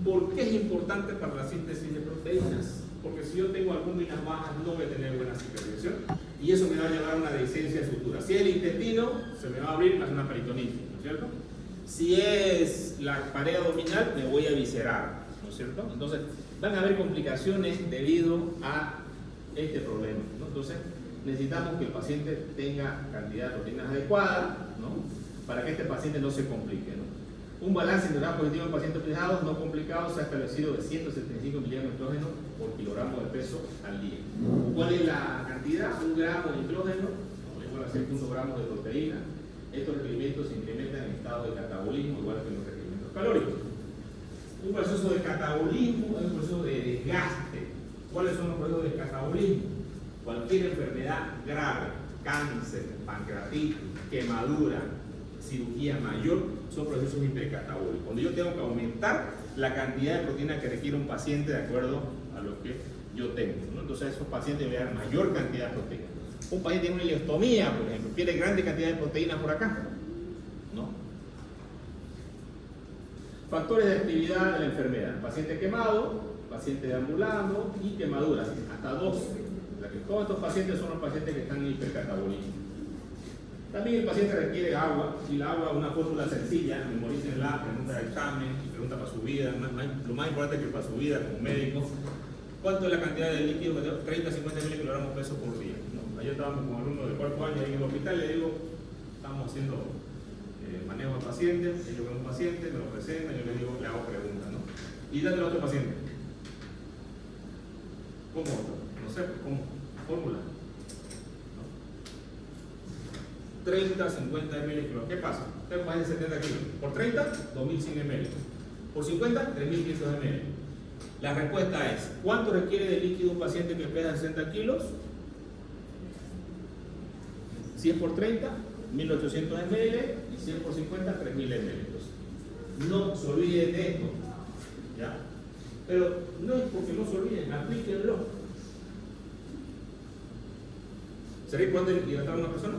¿Por qué es importante para la síntesis de proteínas? Porque si yo tengo albúminas bajas no voy a tener buena cicatrización y eso me va a llevar a una dehiscencia futura. Si es el intestino, se me va a abrir una peritonitis, ¿no es cierto? Si es la pared abdominal, me voy a viscerar, ¿no es cierto? Entonces, van a haber complicaciones debido a este problema, ¿no? Entonces, necesitamos que el paciente tenga cantidad de proteínas adecuada, ¿no? Para que este paciente no se complique, ¿no? Un balance integral positivo en pacientes pesados no complicados se ha establecido de 175 miligramos de nitrógeno por kilogramo de peso al día. ¿Cuál es la cantidad? 1 gramo de nitrógeno igual a 6 gramos de proteína. Estos requerimientos se incrementan en estado de catabolismo igual que los requerimientos calóricos. Un proceso de catabolismo es un proceso de desgaste. ¿Cuáles son los procesos de catabolismo? Cualquier enfermedad grave, cáncer, pancreatitis, quemadura, cirugía mayor, son procesos hipercatabólicos, donde yo tengo que aumentar la cantidad de proteína que requiere un paciente de acuerdo a lo que yo tengo, ¿no? Entonces a esos pacientes le voy a dar mayor cantidad de proteína. Un paciente tiene una ileostomía, por ejemplo, quiere grande cantidad de proteína por acá, ¿no? Factores de actividad de la enfermedad: paciente quemado, paciente deambulando y quemaduras, hasta 12. Todos estos pacientes son los pacientes que están en hipercatabolismo. También el paciente requiere agua, y la agua, una fórmula sencilla, memorícenla, pregunta de examen, pregunta para su vida, lo más importante es que para su vida como médico, ¿cuánto es la cantidad de líquido? 30-50 miligramos peso por día, ¿no? Ayer estábamos con un alumno de 4 años en el hospital, le digo, estamos haciendo manejo de pacientes, yo veo un paciente, me lo presenta, yo le digo, le hago preguntas, ¿no? Y dale a otro paciente. ¿Cómo otro? No sé, ¿cómo? Fórmula. 30, 50 ml. ¿Qué pasa? Tengo más de 70 kilos. Por 30, 2100 ml. Por 50, 3500 ml. La respuesta es, ¿cuánto requiere de líquido un paciente que pesa 60 kilos? Si es por 30, 1800 ml, y si es por 50, 3000 ml. No se olviden de esto, ¿ya? Pero no es porque no se olviden, aplíquenlo. ¿Será importante hidratar a una persona?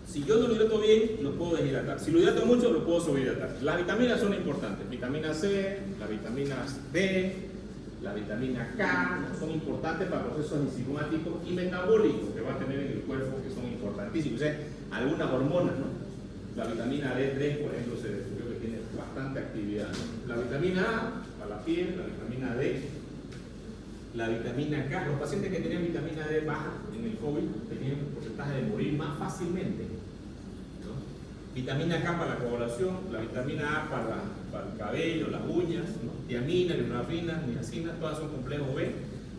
Si yo no lo hidrato bien, lo puedo deshidratar. Si lo hidrato mucho, lo puedo sobrehidratar. Las vitaminas son importantes. Vitamina C, las vitaminas D, la vitamina K, ¿no? Son importantes para procesos enzimáticos y metabólicos que va a tener en el cuerpo, que son importantísimos. O sea, algunas hormonas, ¿no? La vitamina D3, por ejemplo, se descubrió que tiene bastante actividad, ¿no? La vitamina A, para la piel, la vitamina D, la vitamina K. Los pacientes que tenían vitamina D baja en el COVID tenían un porcentaje de morir más fácilmente, ¿no? Vitamina K para la coagulación, la vitamina A para el cabello, las uñas, ¿no? Tiamina, limonafrina, niacina, todas son complejos B.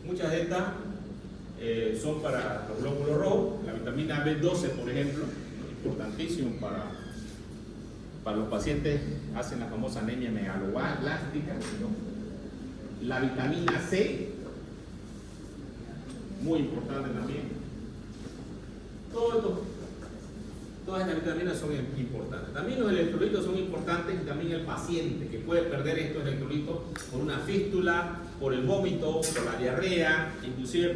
Muchas de estas son para los glóbulos rojos. La vitamina B12, por ejemplo, ¿no? Importantísimo para los pacientes, hacen la famosa anemia megaloblástica, ¿no? La vitamina C, muy importante también. Todas estas vitaminas son importantes. También los electrolitos son importantes, y también el paciente que puede perder estos electrolitos por una fístula, por el vómito, por la diarrea, inclusive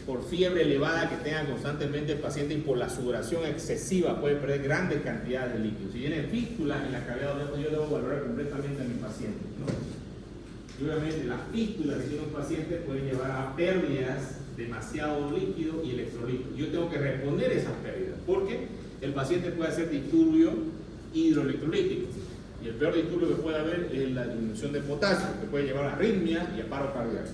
por fiebre elevada que tenga constantemente el paciente, y por la sudoración excesiva puede perder grandes cantidades de líquidos. Si tiene fístulas en la cavidad del ojo, yo debo valorar completamente a mi paciente, ¿no? Y obviamente las fístulas que tiene un paciente pueden llevar a pérdidas demasiado líquido y electrolitos. Yo tengo que reponer esas pérdidas, porque el paciente puede hacer disturbio hidroelectrolítico, y el peor disturbio que puede haber es la disminución de potasio, que puede llevar a arritmia y a paro cardíaco.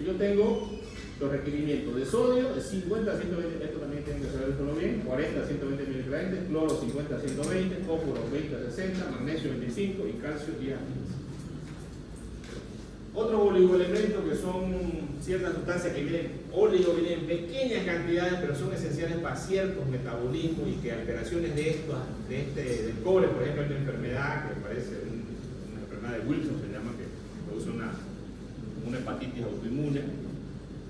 Yo tengo los requerimientos de sodio de 50 a 120, esto también tienen que saberlo bien, 40 a 120 miligramos, cloro 50 a 120, fósforo 20 a 60, magnesio 25 y calcio 10 a 15. Otros oligoelementos que son ciertas sustancias que vienen en pequeñas cantidades, pero son esenciales para ciertos metabolismos, y que alteraciones del cobre, por ejemplo, hay una enfermedad que parece una enfermedad de Wilson, se llama, que produce una hepatitis autoinmune,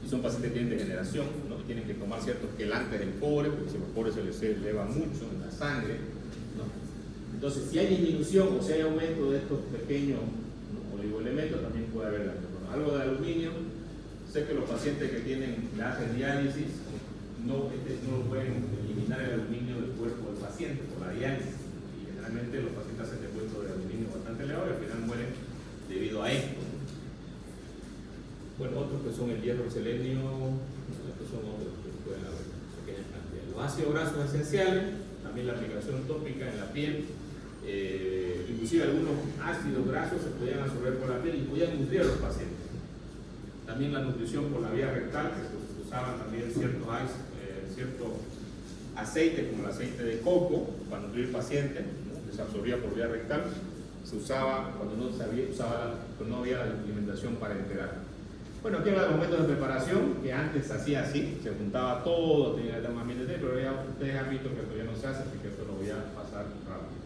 y son pacientes que tienen degeneración, ¿no? Y tienen que tomar ciertos quelantes del cobre, porque si el cobre se les eleva mucho en la sangre, ¿no? Entonces, si hay disminución o si hay aumento de estos pequeños oligoelementos, también puede haber algo de aluminio. Sé que los pacientes que le hacen diálisis no pueden eliminar el aluminio del cuerpo del paciente por la diálisis, y generalmente los pacientes hacen depósito de aluminio bastante elevado y al final mueren debido a esto. Bueno, otros que son el hierro, el selenio, estos son otros que pueden haber pequeñas cantidades. Los ácidos grasos esenciales, también la aplicación tópica en la piel. Inclusive algunos ácidos grasos se podían absorber por la piel y podían nutrir a los pacientes. También la nutrición por la vía rectal, que se usaban también ciertos aceites, como el aceite de coco, para nutrir pacientes, ¿no? Que se absorbía por vía rectal. Se usaba cuando no había alimentación parenteral. Bueno, aquí va el momento de preparación, que antes se hacía así, se juntaba todo, tenía el ambiente, pero ya ustedes han visto que esto ya no se hace, así que esto lo voy a pasar rápido.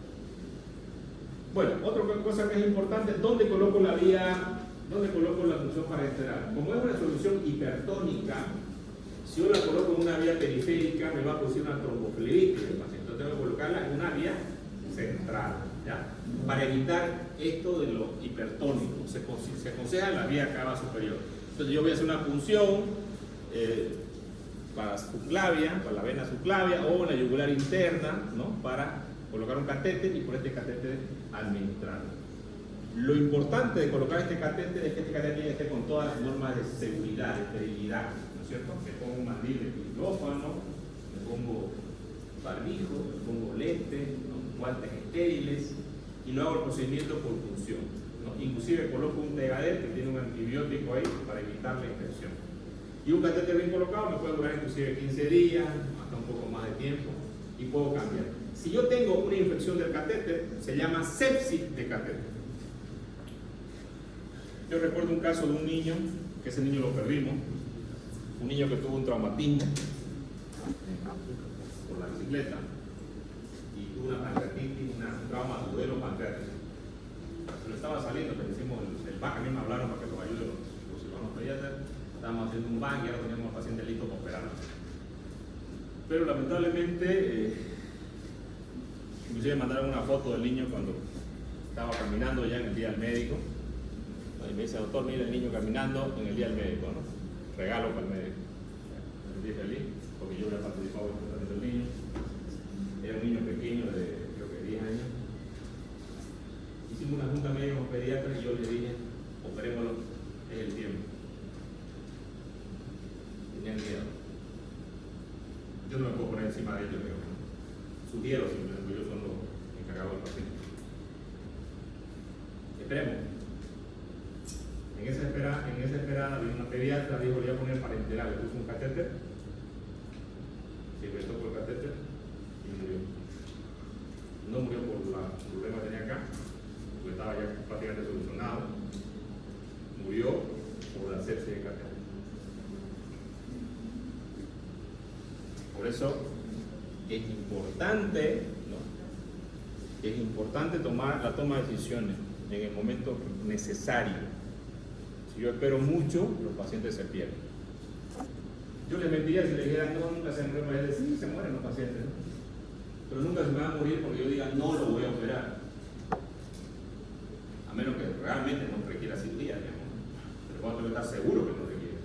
Bueno, otra cosa que es importante, ¿dónde coloco la función parenteral? Como es una solución hipertónica, si yo la coloco en una vía periférica, me va a producir una tromboflebitis del paciente. Entonces tengo que colocarla en una vía central, ¿ya? Para evitar esto de lo hipertónico. Se aconseja la vía cava superior. Entonces yo voy a hacer una punción para subclavia, para la vena subclavia, o en la yugular interna, ¿no? Para colocar un catéter y por este catéter administrarlo. Lo importante de colocar este catéter es que este catéter esté con todas las normas de seguridad, de esterilidad, ¿no es cierto? Que ponga un mandil de quirófano, me pongo barbijo, me pongo lentes, ¿no? Guantes estériles y lo hago el procedimiento por punción, ¿no? Inclusive coloco un Tegader que tiene un antibiótico ahí para evitar la infección. Y un catéter bien colocado me puede durar inclusive 15 días, hasta un poco más de tiempo, y puedo cambiar. Si yo tengo una infección del catéter, se llama sepsis de catéter. Yo recuerdo un caso de un niño, que ese niño lo perdimos, un niño que tuvo un traumatismo por la bicicleta y tuvo una pancreatitis, un trauma duodeno pancreático. Pero estaba saliendo, le hicimos el BAC, a mí me hablaron para que lo ayude los cirujanos pediatras. Estábamos haciendo un BAC y ahora teníamos al paciente listo para operar. Pero lamentablemente, inclusive mandaron una foto del niño cuando estaba caminando ya en el día del médico. Y me dice, doctor, mira el niño caminando en el día del médico, ¿no? Regalo para el médico. Me sentí feliz, porque yo hubiera participado en el tratamiento del niño. Era un niño pequeño de, creo que 10 años. Hicimos una junta médica pediatra y yo le dije, operémoslo, es el tiempo. Tenían miedo. Yo no me puedo poner encima de ellos, pero sugiero simplemente, yo soy los encargados del paciente. Esperemos. En esa esperada vino una pediatra, dijo, le voy a poner parenteral, le puso un catéter, se inventó por el catéter y murió. No murió por el problema que tenía acá, porque estaba ya prácticamente solucionado, murió por la sepsis de catéter. Por eso es importante, ¿no? Es importante tomar la toma de decisiones en el momento necesario. Si yo espero mucho, los pacientes se pierden. Yo les mentiría si les dijera, no, nunca se mueren, sí, se mueren los pacientes, ¿no? Pero nunca se me van a morir porque yo diga, no lo voy a operar. A menos que realmente no requiera cirugía, digamos. Pero cuando estar seguro que no requiere.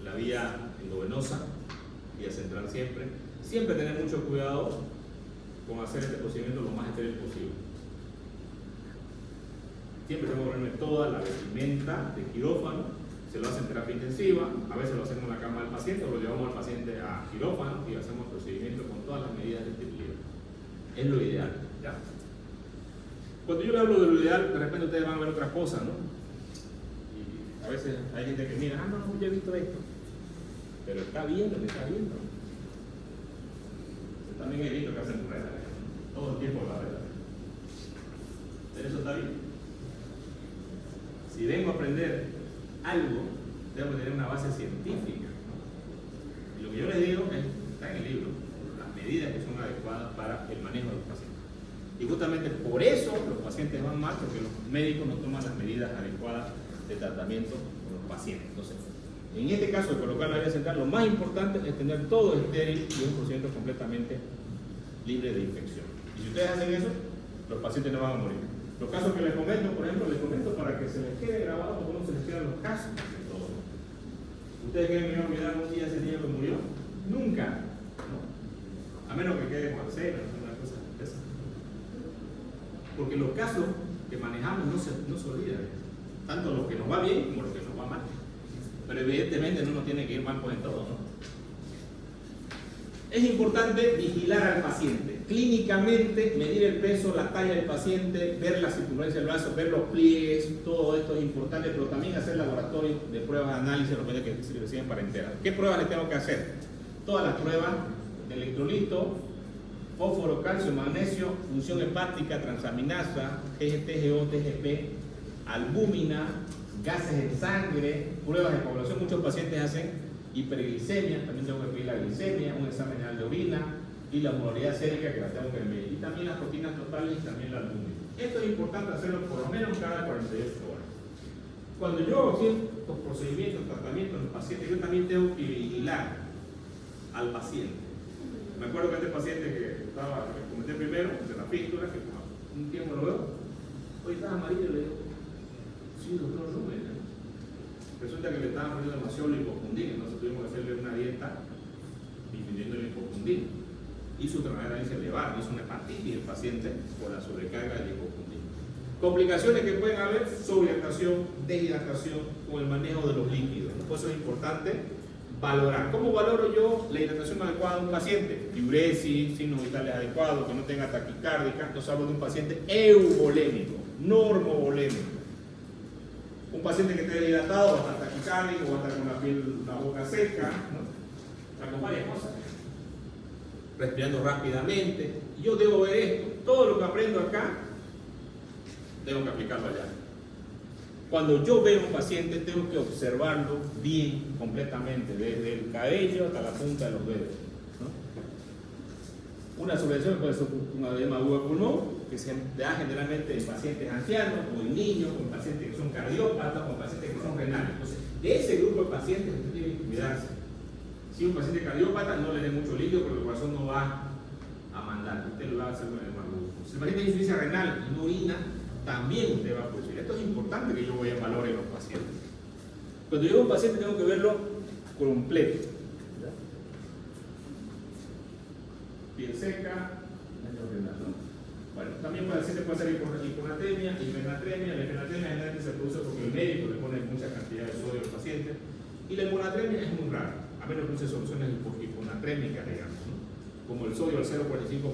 La vía endovenosa, vía central siempre tener mucho cuidado con hacer este procedimiento lo más estéril posible. Siempre tengo que ponerme toda la vestimenta de quirófano, se lo hacen terapia intensiva, a veces lo hacemos en la cama del paciente o lo llevamos al paciente a quirófano y hacemos el procedimiento con todas las medidas de esterilidad. Es lo ideal, ¿ya? Cuando yo le hablo de lo ideal, de repente ustedes van a ver otras cosas, ¿no? Y a veces hay gente que mira, no, yo he visto esto, pero está viendo, me está viendo. Yo también he visto que hacen pruebas, todo el tiempo la verdad. Pero eso está bien. Si vengo a aprender algo, debo tener una base científica, ¿no? Y lo que yo les digo está en el libro, las medidas que son adecuadas para el manejo de los pacientes. Y justamente por eso los pacientes van mal, porque los médicos no toman las medidas adecuadas de tratamiento con los pacientes. Entonces, en este caso de colocar la vía central, lo más importante es tener todo estéril y un procedimiento completamente libre de infección. Y si ustedes hacen eso, los pacientes no van a morir. Los casos que les comento, por ejemplo, les comento para que se les quede grabado cómo se les quedan los casos de todo. ¿Ustedes creen que me voy a olvidar un día ese niño que murió? Nunca, ¿no? A menos que quede con Alzheimer, una cosa de esa. Porque los casos que manejamos no se olvidan, tanto los que nos va bien como los que nos va mal. Pero evidentemente no nos tiene que ir mal en todo, ¿no? Es importante vigilar al paciente, clínicamente medir el peso, la talla del paciente, ver la circunferencia del brazo, ver los pliegues, todo esto es importante, pero también hacer laboratorio de pruebas de análisis, los que se reciben para enterar. ¿Qué pruebas les tengo que hacer? Todas las pruebas de electrolito, fósforo, calcio, magnesio, función hepática, transaminasa, GGT, GO, TGP, albúmina, gases en sangre, pruebas de coagulación. Muchos pacientes hacen hiperglicemia, también tengo que pedir la glicemia, un examen general de orina y la osmolaridad sérica que la tengo que medir. Y también las proteínas totales y también la albúmina. Esto es importante hacerlo por lo menos cada 48 horas. Cuando yo hago ciertos procedimientos, tratamientos en los pacientes, yo también tengo que vigilar al paciente. Me acuerdo que este paciente que comenté primero, de la fístula, que un tiempo lo veo, hoy estaba amarillo, le digo, sí, doctor, no me. Resulta que le estaban poniendo demasiado lipofundina, entonces tuvimos que hacerle una dieta disminuyendo el lipofundina. Y su enfermedad se elevada, hizo una hepatitis el paciente por la sobrecarga del lipofundina. Complicaciones que pueden haber: sobrehidratación, deshidratación o el manejo de los líquidos. Por eso es importante valorar. ¿Cómo valoro yo la hidratación adecuada de un paciente? Diuresis, signos vitales adecuados, que no tenga taquicardia. Nos hablo de un paciente euvolémico, normovolémico. Un paciente que esté deshidratado va a estar taquicárdico, va a estar con la piel, la boca seca, ¿no? Con varias cosas. Respirando rápidamente. Yo debo ver esto. Todo lo que aprendo acá, tengo que aplicarlo allá. Cuando yo veo a un paciente, tengo que observarlo bien, completamente, desde el cabello hasta la punta de los dedos, ¿no? Una sobredosis puede ser una edema aguda de pulmón, que se da generalmente en pacientes ancianos, o en niños, o en pacientes que son cardiópatas, o en pacientes que son renales. Entonces, de ese grupo de pacientes usted tiene que cuidarse. Si un paciente cardiópata, no le dé mucho líquido, porque el corazón no va a mandar, usted lo va a hacer con el edema agudo. Si el paciente tiene insuficiencia renal y no orina, también usted va a producir. Esto es importante que yo voy a valorar en los pacientes. Cuando yo veo a un paciente tengo que verlo completo. ¿Ya? Piel seca, daño renal, ¿no? Bueno, también el paciente puede ser hiponatremia, hipernatremia. La hipernatremia generalmente se produce porque el médico le pone mucha cantidad de sodio al paciente. Y la hiponatremia es muy rara, a menos que use soluciones hiponatrémicas, digamos, ¿no? Como el sodio al 0,45%,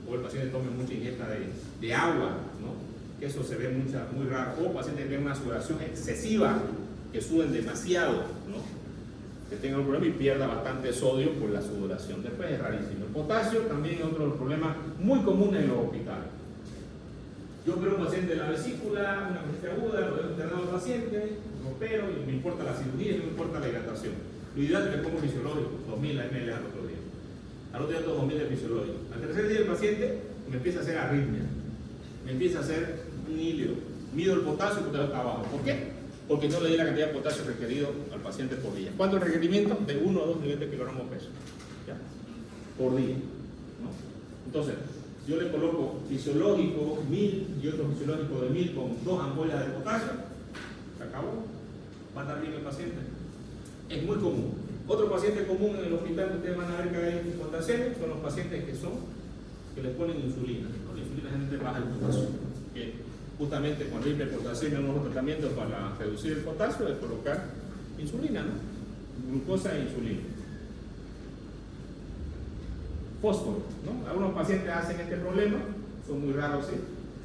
o el paciente tome mucha ingesta de agua, ¿no? Que eso se ve muy raro, o pacientes que tengan una sudoración excesiva, que suden demasiado, ¿no? Que tengan un problema y pierda bastante sodio por la sudoración. Después es rarísimo. El potasio también es otro de los problemas muy comunes en los hospitales. Yo opero un paciente de la vesícula, una congestión aguda, lo dejo internado al paciente, lo opero y me importa la cirugía y no me importa la hidratación. Lo ideal es que le pongo fisiológico, 2000 ml al otro día. Al otro día 2000 de fisiológico. Al tercer día el paciente me empieza a hacer arritmia, me empieza a hacer un hílido. Mido el potasio y el potasio está abajo. ¿Por qué? Porque no le di la cantidad de potasio requerido al paciente por día. ¿Cuánto es el requerimiento? De 1 a 2 millones de kilogramos peso, ¿ya? Por día, ¿no? Entonces, yo le coloco fisiológico 1000 y otro fisiológico de 1000 con 2 ampollas de potasio, se acabó. Va a estar bien el paciente. Es muy común. Otro paciente común en el hospital que ustedes van a ver que hay hipopotasemia son los pacientes que les ponen insulina. Con la insulina la gente baja el potasio. Que justamente cuando hay hiperpotasemia, uno de los tratamientos para reducir el potasio es colocar insulina, ¿no? Glucosa e insulina. Fósforo, ¿no? Algunos pacientes hacen este problema, son muy raros, ¿sí?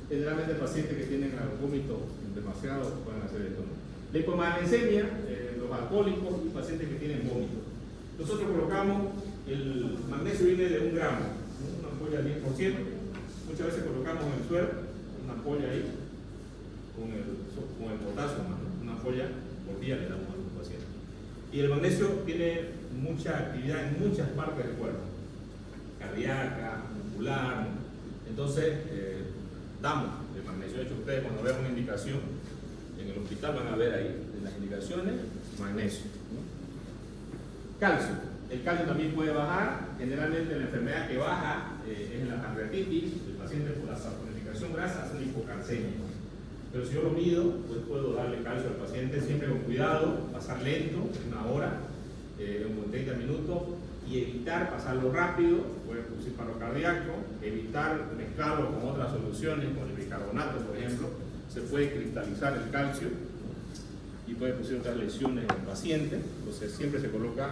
Generalmente pacientes que tienen vómitos demasiado pueden hacer esto, ¿no? La hipomagnesemia, los alcohólicos y pacientes que tienen vómitos. Nosotros colocamos, el magnesio viene de 1 gramo, ¿no? Una ampolla al 10%. Muchas veces colocamos en el suelo una ampolla ahí con el potasio, ¿no? Una ampolla por día le damos a los pacientes. Y el magnesio tiene mucha actividad en muchas partes del cuerpo, cardíaca, muscular, ¿no? Entonces damos el magnesio. De hecho, ustedes cuando vean una indicación en el hospital van a ver ahí en las indicaciones magnesio, ¿no? Calcio. El calcio también puede bajar. Generalmente la enfermedad que baja es la pancreatitis. El paciente por la saponificación grasa hace una hipocalcemia. Pero si yo lo mido, pues puedo darle calcio al paciente siempre con cuidado, pasar lento, 1 hora, unos 30 minutos, y evitar pasarlo rápido, puede producir paro cardíaco, evitar mezclarlo con otras soluciones, con el bicarbonato, por ejemplo. Se puede cristalizar el calcio y puede producir otras lesiones en el paciente. Entonces siempre se coloca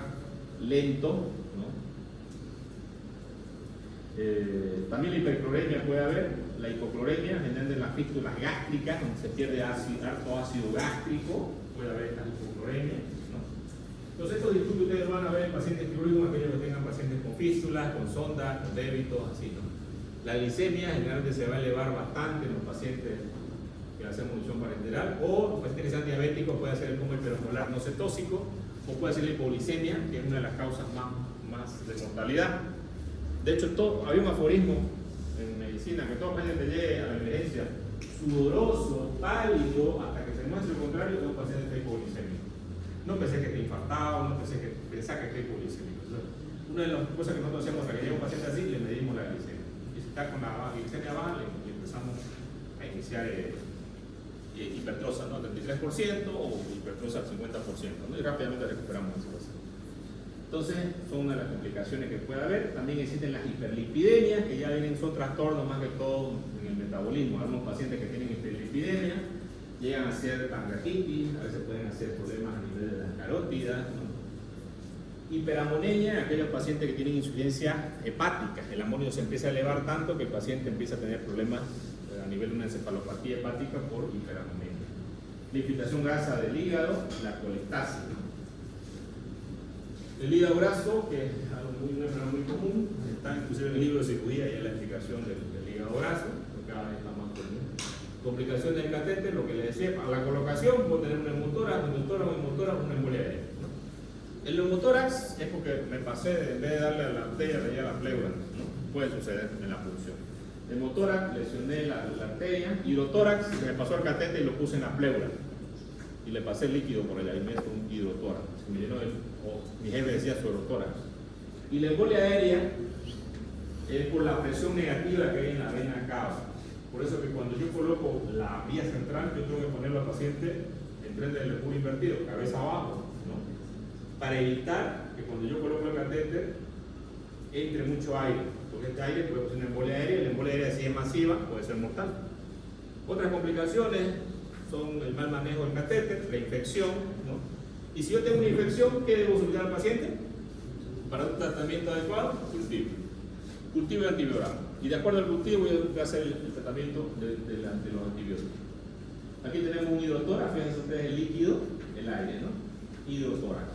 lento, ¿no? También la hipercloremia puede haber. La hipocloremia, generalmente en las fístulas gástricas, donde se pierde harto ácido gástrico, puede haber esta hipocloremia, ¿no? Entonces estos disturbios ustedes van a ver en pacientes quirúrgicos, aquellos que tengan pacientes con fístulas, con sondas, con débitos, así, ¿no? La glicemia generalmente se va a elevar bastante en los pacientes que hacen munición parenteral, o los pacientes que sean diabéticos puede ser el coma hiperosmolar no cetóxico, o puede ser la hipoglicemia, que es una de las causas más de mortalidad. De hecho, había un aforismo en medicina que todo paciente llegue a la emergencia sudoroso, pálido, hasta que se muestre lo contrario, es un paciente que está hipoglicémico. No pensé que esté infartado, no pensé que esté hipoglicémico. Una de las cosas que nosotros hacemos para que llegue un paciente así, le medimos la glicemia. Y si está con la glicemia baja, le empezamos a iniciar hipertrosa, ¿no? Al 33% o hipertrosa al 50%, ¿no? Y rápidamente recuperamos ese paciente. Entonces, son una de las complicaciones que puede haber. También existen las hiperlipidemias, que ya vienen, son trastornos más que todo en el metabolismo. Algunos pacientes que tienen hiperlipidemia llegan a ser pancreatitis, a veces pueden hacer problemas a nivel de las carótidas, ¿no? Hiperamonemia, aquellos pacientes que tienen insuficiencia hepática. El amonio se empieza a elevar tanto que el paciente empieza a tener problemas a nivel de una encefalopatía hepática por hiperamonemia. La infiltración grasa del hígado, la colestasis, ¿no? El hígado graso, que es algo muy común, está inclusive en el libro de cirugía ya la explicación del hígado graso, que cada vez está más común. Complicaciones del catéter, lo que les decía, a la colocación puedo tener una neumotórax, una embolia aérea. El neumotórax es porque me pasé, en vez de darle a la arteria, le di a la pleura, ¿no? Puede suceder en la punción. Neumotórax, lesioné la arteria, hidrotórax, se me pasó el catéter y lo puse en la pleura. Y le pasé el líquido por el alimento, un hidrotórax. Me llenó mi jefe decía suerotórax. Y la embolia aérea es por la presión negativa que hay en la vena cava. Por eso que cuando yo coloco la vía central, yo tengo que ponerlo al paciente enfrente del escudo invertido, cabeza abajo, ¿no? Para evitar que cuando yo coloco el catéter entre mucho aire, porque este aire puede ser una embolia aérea, y la embolia aérea si es masiva puede ser mortal. Otras complicaciones son el mal manejo del catéter, la infección, ¿no? Y si yo tengo una infección, ¿qué debo solicitar al paciente? Para un tratamiento adecuado, cultivo y antibiograma. Y de acuerdo al cultivo voy a hacer el tratamiento de los antibióticos. Aquí tenemos un hidrotórax, fíjense ustedes el líquido, el aire, ¿no? Hidrotórax.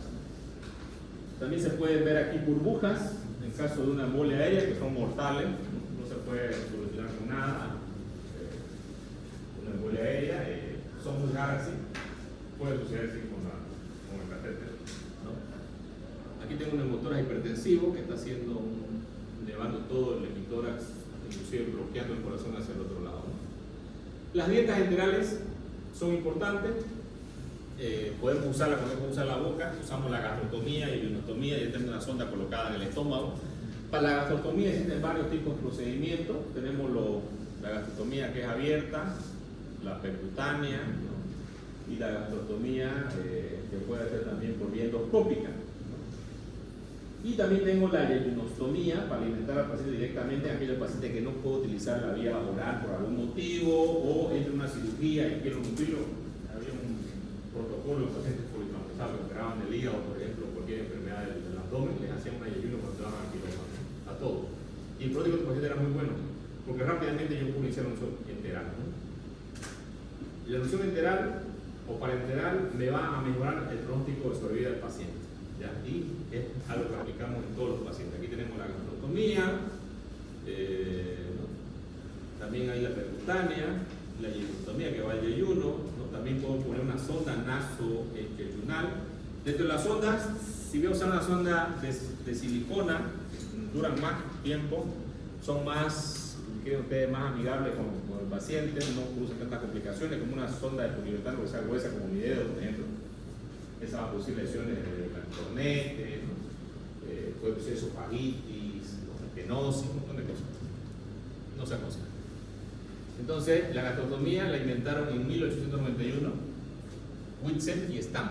También se pueden ver aquí burbujas, en caso de una embolia aérea, que son mortales, no se puede solucionar con nada. Una embolia aérea, son muy raras, ¿sí? Puede suceder sí, con el catéter, ¿no? Aquí tengo un neumotórax hipertensivo que está haciendo llevando todo el hemitórax, inclusive bloqueando el corazón hacia el otro lado, ¿no? Las dietas enterales son importantes. Podemos usarla cuando podemos usar la boca, usamos la gastrotomía y bionostomía, ya tenemos una sonda colocada en el estómago. Para la gastrotomía existen varios tipos de procedimientos. Tenemos la gastrotomía que es abierta, la percutánea, ¿no? Y la gastrotomía que puede ser también por vía endoscópica, ¿no? Y también tengo la yeyunostomía para alimentar al paciente directamente, a aquellos pacientes que no puedo utilizar la vía oral por algún motivo o entre una cirugía y quiero nutrirlo. Había un protocolo de pacientes politraumatizados que operaban el hígado, por ejemplo, cualquier enfermedad del abdomen, les hacían una yeyuno cuando estaban al quirófano, a todos. Y el pronóstico de este paciente era muy bueno, porque rápidamente yo pude iniciar la unción enteral, ¿no? Y la unción enteral o parenteral me va a mejorar el pronóstico de sobrevida del paciente, ¿ya? Y es algo que aplicamos en todos los pacientes. Aquí tenemos la gastrotomía, ¿no? También hay la percutánea, la yeyunostomía que va al yeyuno, ¿no? También puedo poner una sonda naso-yeyunal. Dentro de las sondas, si voy a usar una sonda de silicona, duran más tiempo, son más, creo ustedes, más amigables con el paciente, no producen tantas complicaciones como una sonda de poliuretano que sea gruesa como mi dedo, por ejemplo. Esa va a producir lesiones de cornete, ¿no? Puede producir esofagitis, estenosis, un montón de cosas. No se aconseja. Entonces, la gastrotomía la inventaron en 1891 Whitson y Stam.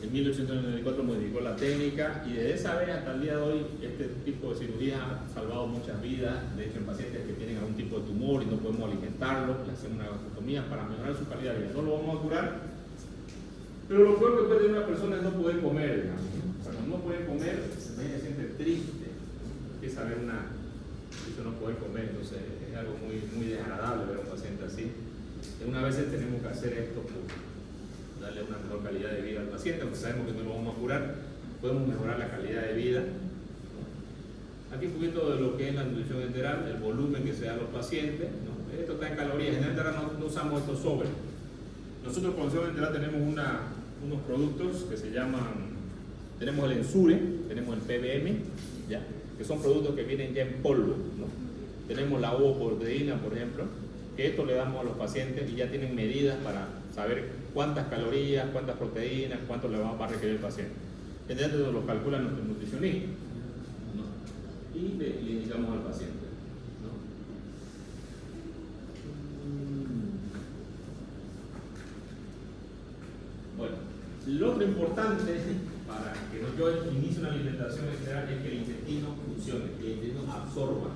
En 1894 modificó la técnica y desde esa vez hasta el día de hoy este tipo de cirugía ha salvado muchas vidas. De hecho, en pacientes que tienen algún tipo de tumor y no podemos alimentarlos, le hacemos una gastrotomía para mejorar su calidad de vida. No lo vamos a curar, pero lo peor que puede tener una persona es no poder comer, digamos. O sea, cuando no puede comer, se siente triste, empieza a haber eso no poder comer, entonces es algo muy desagradable ver a un paciente así. Una vez tenemos que hacer esto por darle una mejor calidad de vida al paciente, aunque sabemos que no lo vamos a curar, podemos mejorar la calidad de vida. Aquí un poquito de lo que es la nutrición enteral, el volumen que se da a los pacientes, ¿no? Esto está en calorías, generalmente no usamos estos sobres. Nosotros con nutrición enteral tenemos unos productos que se llaman, tenemos el Ensure, tenemos el PBM, ¿ya? Que son productos que vienen ya en polvo, ¿no? Tenemos la ovoproteína, por ejemplo, que esto le damos a los pacientes y ya tienen medidas para saber cuántas calorías, cuántas proteínas, cuánto le va a requerir el paciente. Entonces lo calculan nuestros nutricionistas, ¿no? Y le indicamos al paciente, ¿no? Bueno, lo otro importante, para que no yo inicio una alimentación enteral es que el intestino funcione, que el intestino absorba.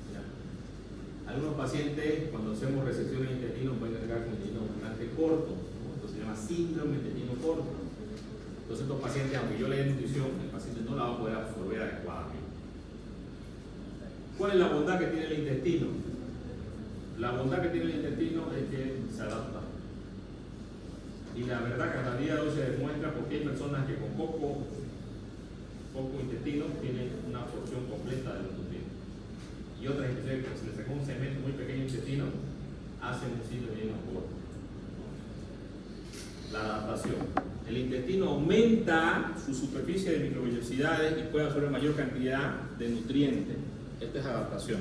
¿Ya? Algunos pacientes, cuando hacemos resección del intestino, pueden cargar con el intestino bastante corto, ¿no? Entonces se llama síndrome de intestino corto. Entonces estos pacientes, aunque yo le dé nutrición, el paciente no la va a poder absorber adecuadamente. ¿Cuál es la bondad que tiene el intestino? La bondad que tiene el intestino es que se adapta. Y la verdad que hasta el día de hoy se demuestra porque hay personas que con poco intestino tienen una absorción completa de los nutrientes. Y otras que se les sacó un segmento muy pequeño de intestino, hacen un sitio bien corto. La adaptación. El intestino aumenta su superficie de microvellosidades y puede absorber mayor cantidad de nutrientes. Esta es adaptación.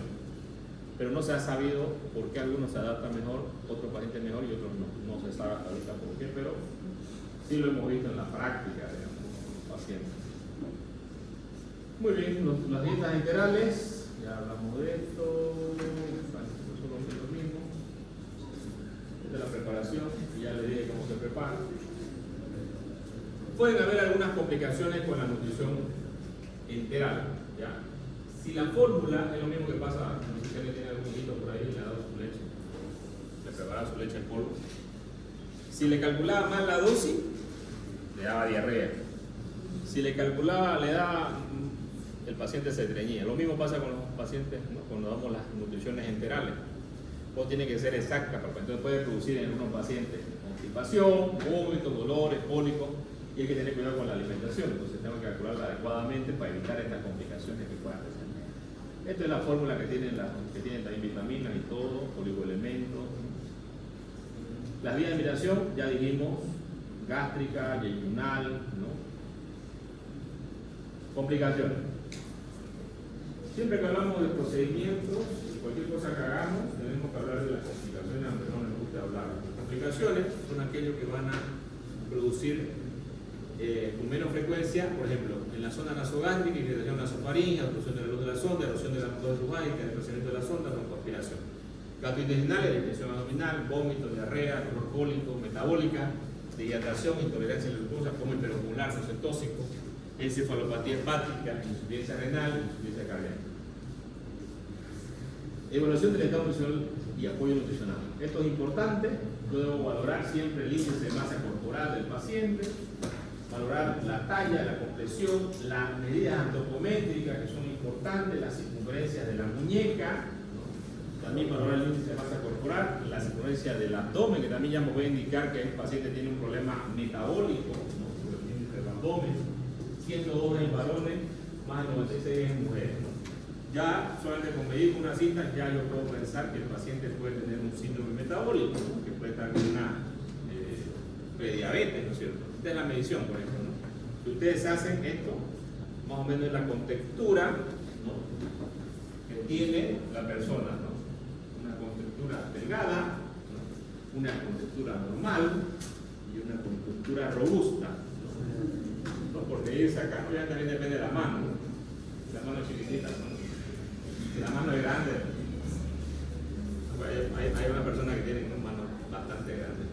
Pero no se ha sabido por qué algunos se adaptan mejor, otros pacientes mejor y otros no. No se sabe hasta ahorita por qué, pero sí lo hemos visto en la práctica, digamos, con los pacientes. Muy bien, las dietas enterales, ya hablamos de esto, solo lo mismo. Esta es la preparación, y ya le dije cómo se prepara. Pueden haber algunas complicaciones con la nutrición enteral, ¿ya? Si la fórmula es lo mismo que pasa, no sé si alguien tiene algún hijito por ahí, le ha dado su leche, le preparaba su leche en polvo. Si le calculaba mal la dosis, le daba diarrea. Si le calculaba, le daba, el paciente se estreñía. Lo mismo pasa con los pacientes, ¿no? Cuando damos las nutriciones enterales. Pues tiene que ser exacta, porque entonces puede producir en unos pacientes constipación, vómitos, dolores, cólicos, y hay que tener cuidado con la alimentación. Entonces tengo que calcularla adecuadamente para evitar estas complicaciones que puedan presentar. Esta es la fórmula que tienen también vitaminas y todo, oligoelementos. Las vías de eliminación, ya dijimos, gástrica, yeyunal, ¿no? Complicaciones. Siempre que hablamos de procedimientos, cualquier cosa que hagamos, tenemos que hablar de las complicaciones, aunque no nos guste hablar. Las complicaciones son aquellos que van a producir con menos frecuencia, por ejemplo, en la zona nasogástrica, irritación nasofaríngea, obstrucción de la luz de la sonda, erosión de la mucosa esofágica, desplazamiento de la sonda, broncoaspiración. Gastrointestinal, irritación abdominal, vómito, diarrea, dolor cólico, metabólica, deshidratación, intolerancia a la glucosa, coma hiperocular, tóxico, encefalopatía hepática, insuficiencia renal, insuficiencia cardíaca. Evaluación del estado nutricional y apoyo nutricional. Esto es importante. Yo debo valorar siempre el índice de masa corporal del paciente, valorar la talla, la complexión, las medidas antropométricas que son importantes, las circunferencias de la muñeca, ¿no? También valorar el índice de masa corporal, la circunferencia del abdomen, que también ya me puede indicar que el paciente tiene un problema metabólico, ¿no? Por el índice del abdomen, 102 en varones, más de 96 en mujeres, ¿no? Ya solamente con medir una cinta ya yo puedo pensar que el paciente puede tener un síndrome metabólico, ¿no? Que puede estar con una prediabetes, ¿no es cierto? Esta es la medición, por ejemplo, ¿no? Si ustedes hacen esto, más o menos es la contextura, ¿no? Que tiene la persona, ¿no? Una contextura delgada, ¿no? Una contextura normal y una contextura robusta, ¿no? Porque irse acá ya también depende de la mano, ¿no? La mano chiquitita, ¿no? Si la mano es grande, hay una persona que tiene una mano bastante grande.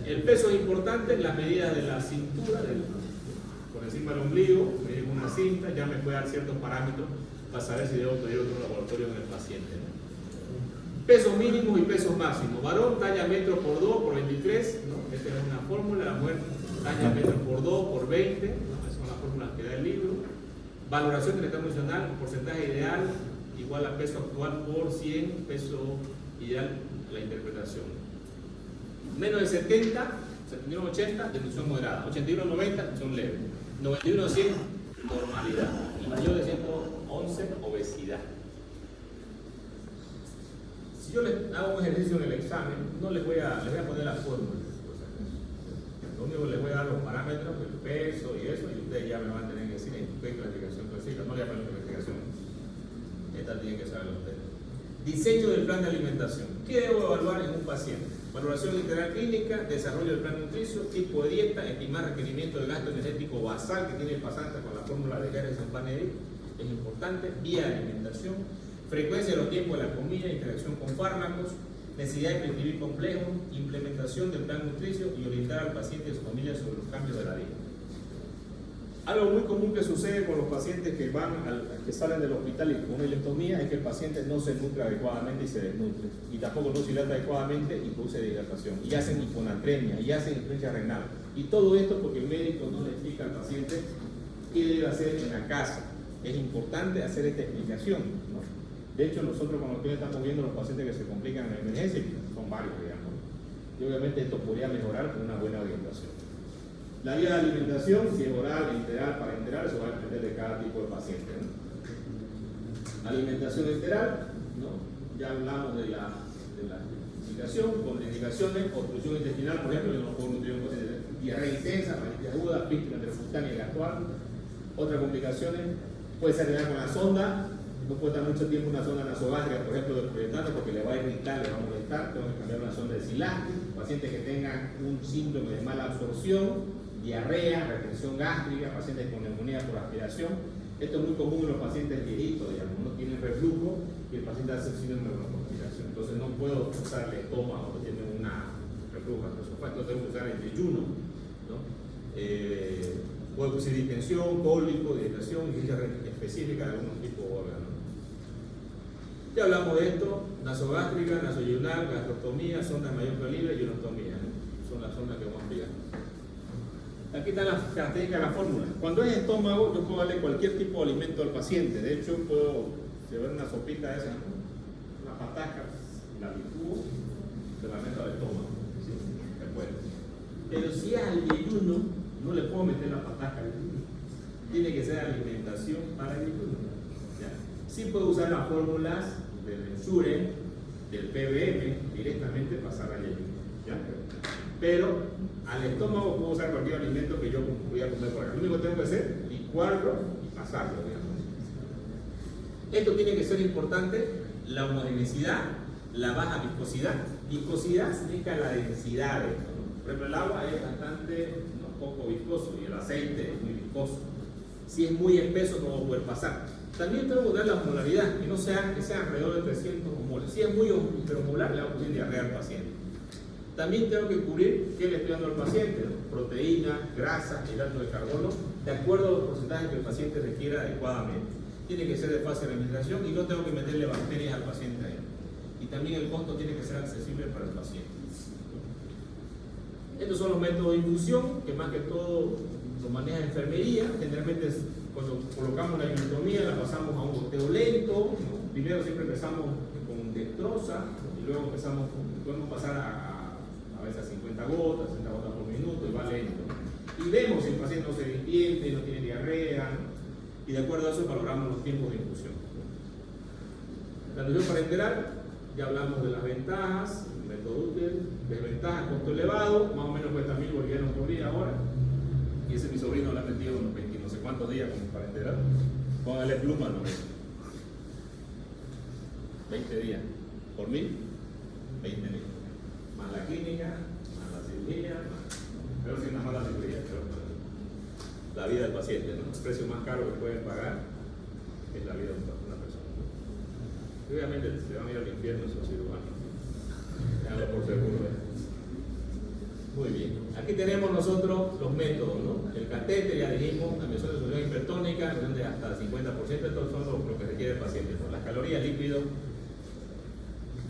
El peso es importante, la medida de la cintura, por encima del ombligo, medir una cinta, ya me puede dar ciertos parámetros para saber si debo pedir otro laboratorio en el paciente, ¿no? Pesos mínimos y pesos máximos. Varón, talla metro por 2 por 23, ¿no? Esta es una fórmula. La mujer, talla metro por 2 por 20, ¿no? Esas son las fórmulas que da el libro. Valoración del estado nutricional, porcentaje ideal igual a peso actual por 100, peso ideal, la interpretación. Menos de 70, 71 80, disminución moderada. 81 90, disminución leve. 91 100, normalidad. Y mayor de 111, obesidad. Si yo les hago un ejercicio en el examen, no les voy a poner las fórmulas. Lo único que les voy a dar los parámetros, el peso y eso, y ustedes ya me van a tener que decir en qué clasificación clasifica. No le voy a poner clasificación. Esta tiene que saberlo ustedes. Diseño del plan de alimentación. ¿Qué debo evaluar en un paciente? Valoración integral clínica, desarrollo del plan nutricio, tipo de dieta, estimar requerimiento de gasto energético basal que tiene el pasante con la fórmula de Garrison-Panedic, es importante. Vía de alimentación, frecuencia de los tiempos de la comida, interacción con fármacos, necesidad de prescribir complejos, implementación del plan nutricio y orientar al paciente y a su familia sobre los cambios de la dieta. Algo muy común que sucede con los pacientes que salen del hospital y con una ilectomía es que el paciente no se nutre adecuadamente y se desnutre, y tampoco no se hidrata adecuadamente y produce deshidratación, y hacen hiponatremia, y hacen insuficiencia renal, y todo esto porque el médico no le explica al paciente qué debe hacer en la casa. Es importante hacer esta explicación, ¿no? De hecho, nosotros con los clientes estamos viendo los pacientes que se complican en emergencia, y son varios, digamos, y obviamente esto podría mejorar con una buena orientación. La vía de alimentación, si es oral, enteral, parenteral, eso va a depender de cada tipo de paciente, ¿no? Alimentación enteral, ¿no? Ya hablamos de la indicación, contraindicaciones, obstrucción intestinal, por ejemplo, yo no puedo nutrir un paciente de diarrea intensa, faringitis aguda, fístula intercutánea y gastual. Otras complicaciones, puede ser con la sonda, no puede estar mucho tiempo una sonda nasogástrica, por ejemplo, de poliuretano, porque le va a irritar, le va a molestar, tengo que cambiar una sonda de silaje. Pacientes que tengan un síndrome de mala absorción, diarrea, retención gástrica, pacientes con neumonía por aspiración. Esto es muy común en los pacientes viejitos, digamos, no tienen reflujo y el paciente hace síndrome de broncoaspiración. Entonces no puedo usar el estómago, no tiene una reflujo gastroesofágico, tengo que usar el yeyuno, ¿no? Puede producir distensión, cólico, dilatación y específica de algunos tipos de órganos. Ya hablamos de esto: nasogástrica, nasoyunar, gastrostomía, sonda de mayor calibre y ionostomía, ¿no? Son las sondas que vamos a explicar. Aquí están las características de la fórmula. Cuando es estómago, yo puedo darle cualquier tipo de alimento al paciente. De hecho, puedo llevar una sopita esa, ¿no? Una pataca, la licúo, se la meto al estómago. ¿Sí? Pero si es al yeyuno, no le puedo meter la pataca al yeyuno. Tiene que ser alimentación para el yeyuno. Sí puedo usar las fórmulas del Ensure, del PBM, directamente pasar al yeyuno. ¿Ya? Pero al estómago puedo usar cualquier alimento que yo voy a comer por acá. Lo único que tengo que hacer es licuarlo y pasarlo, digamos. Esto tiene que ser importante: la homogeneidad, la baja viscosidad. Viscosidad significa la densidad de esto, ¿no? Por ejemplo, el agua es bastante, no, poco viscoso, y el aceite es muy viscoso. Si es muy espeso, no va a poder pasar. También tengo que dar la molaridad, que sea alrededor de 300 moles. Si es muy hipermolar, le va a producir diarrea al paciente. También tengo que cubrir qué le estoy dando al paciente: proteínas, grasas, hidratos de carbono, de acuerdo a los porcentajes que el paciente requiera adecuadamente. Tiene que ser de fácil administración y no tengo que meterle bacterias al paciente ahí. Y también el costo tiene que ser accesible para el paciente. Estos son los métodos de infusión, que más que todo lo maneja enfermería. Generalmente cuando colocamos la ionostomía la pasamos a un goteo lento, ¿no? Primero siempre empezamos con dextrosa y luego podemos pasar a veces a 50 gotas, 60 gotas por minuto, y va lento. Y vemos si el paciente no se distiende, no tiene diarrea, ¿no? Y de acuerdo a eso valoramos los tiempos de infusión. La nutrición parenteral, ya hablamos de las ventajas: método útil, desventajas, costo elevado, más o menos cuesta 1000 bolivianos por día ahora. Y ese mi sobrino lo ha metido unos 20 no sé cuántos días con parenteral. Póngale pluma, no 20 días por 1000, 20.000. Más la clínica, más la cirugía, pero sin una mala cirugía, pero la vida del paciente, ¿no? El precio más caro que pueden pagar es la vida de una persona. Y obviamente se van a ir al infierno esos cirujanos. Déjalo por seguro. Muy bien. Aquí tenemos nosotros los métodos, ¿no? El catéter, ya dijimos, la misión de solución hipertónica, de hasta 50%, estos son lo que requiere el paciente, ¿no? Las calorías, líquidos.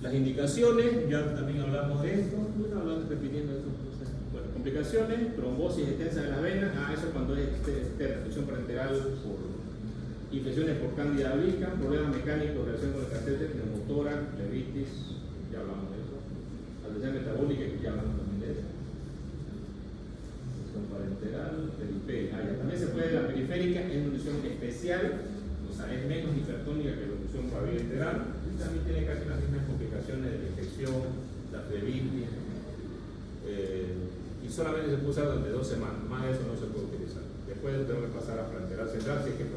Las indicaciones, ya también hablamos de esto, no hablamos repitiendo esto. Bueno, complicaciones: trombosis extensa de las venas, eso es cuando es restricción parenteral por infecciones por cándida albicans, problemas mecánicos en relación con el catéter, neumotórax, pleuritis, ya hablamos de eso. Alteración metabólica, ya hablamos también de eso. Infección parenteral, periférica. También se puede la periférica, es nutrición especial, o sea, es menos hipertónica que la nutrición bilateral. También tiene casi las mismas complicaciones de la infección, la flebitis, y solamente se puede usar durante 2 semanas, más de eso no se puede utilizar. Después tengo que pasar a parenteral central si es que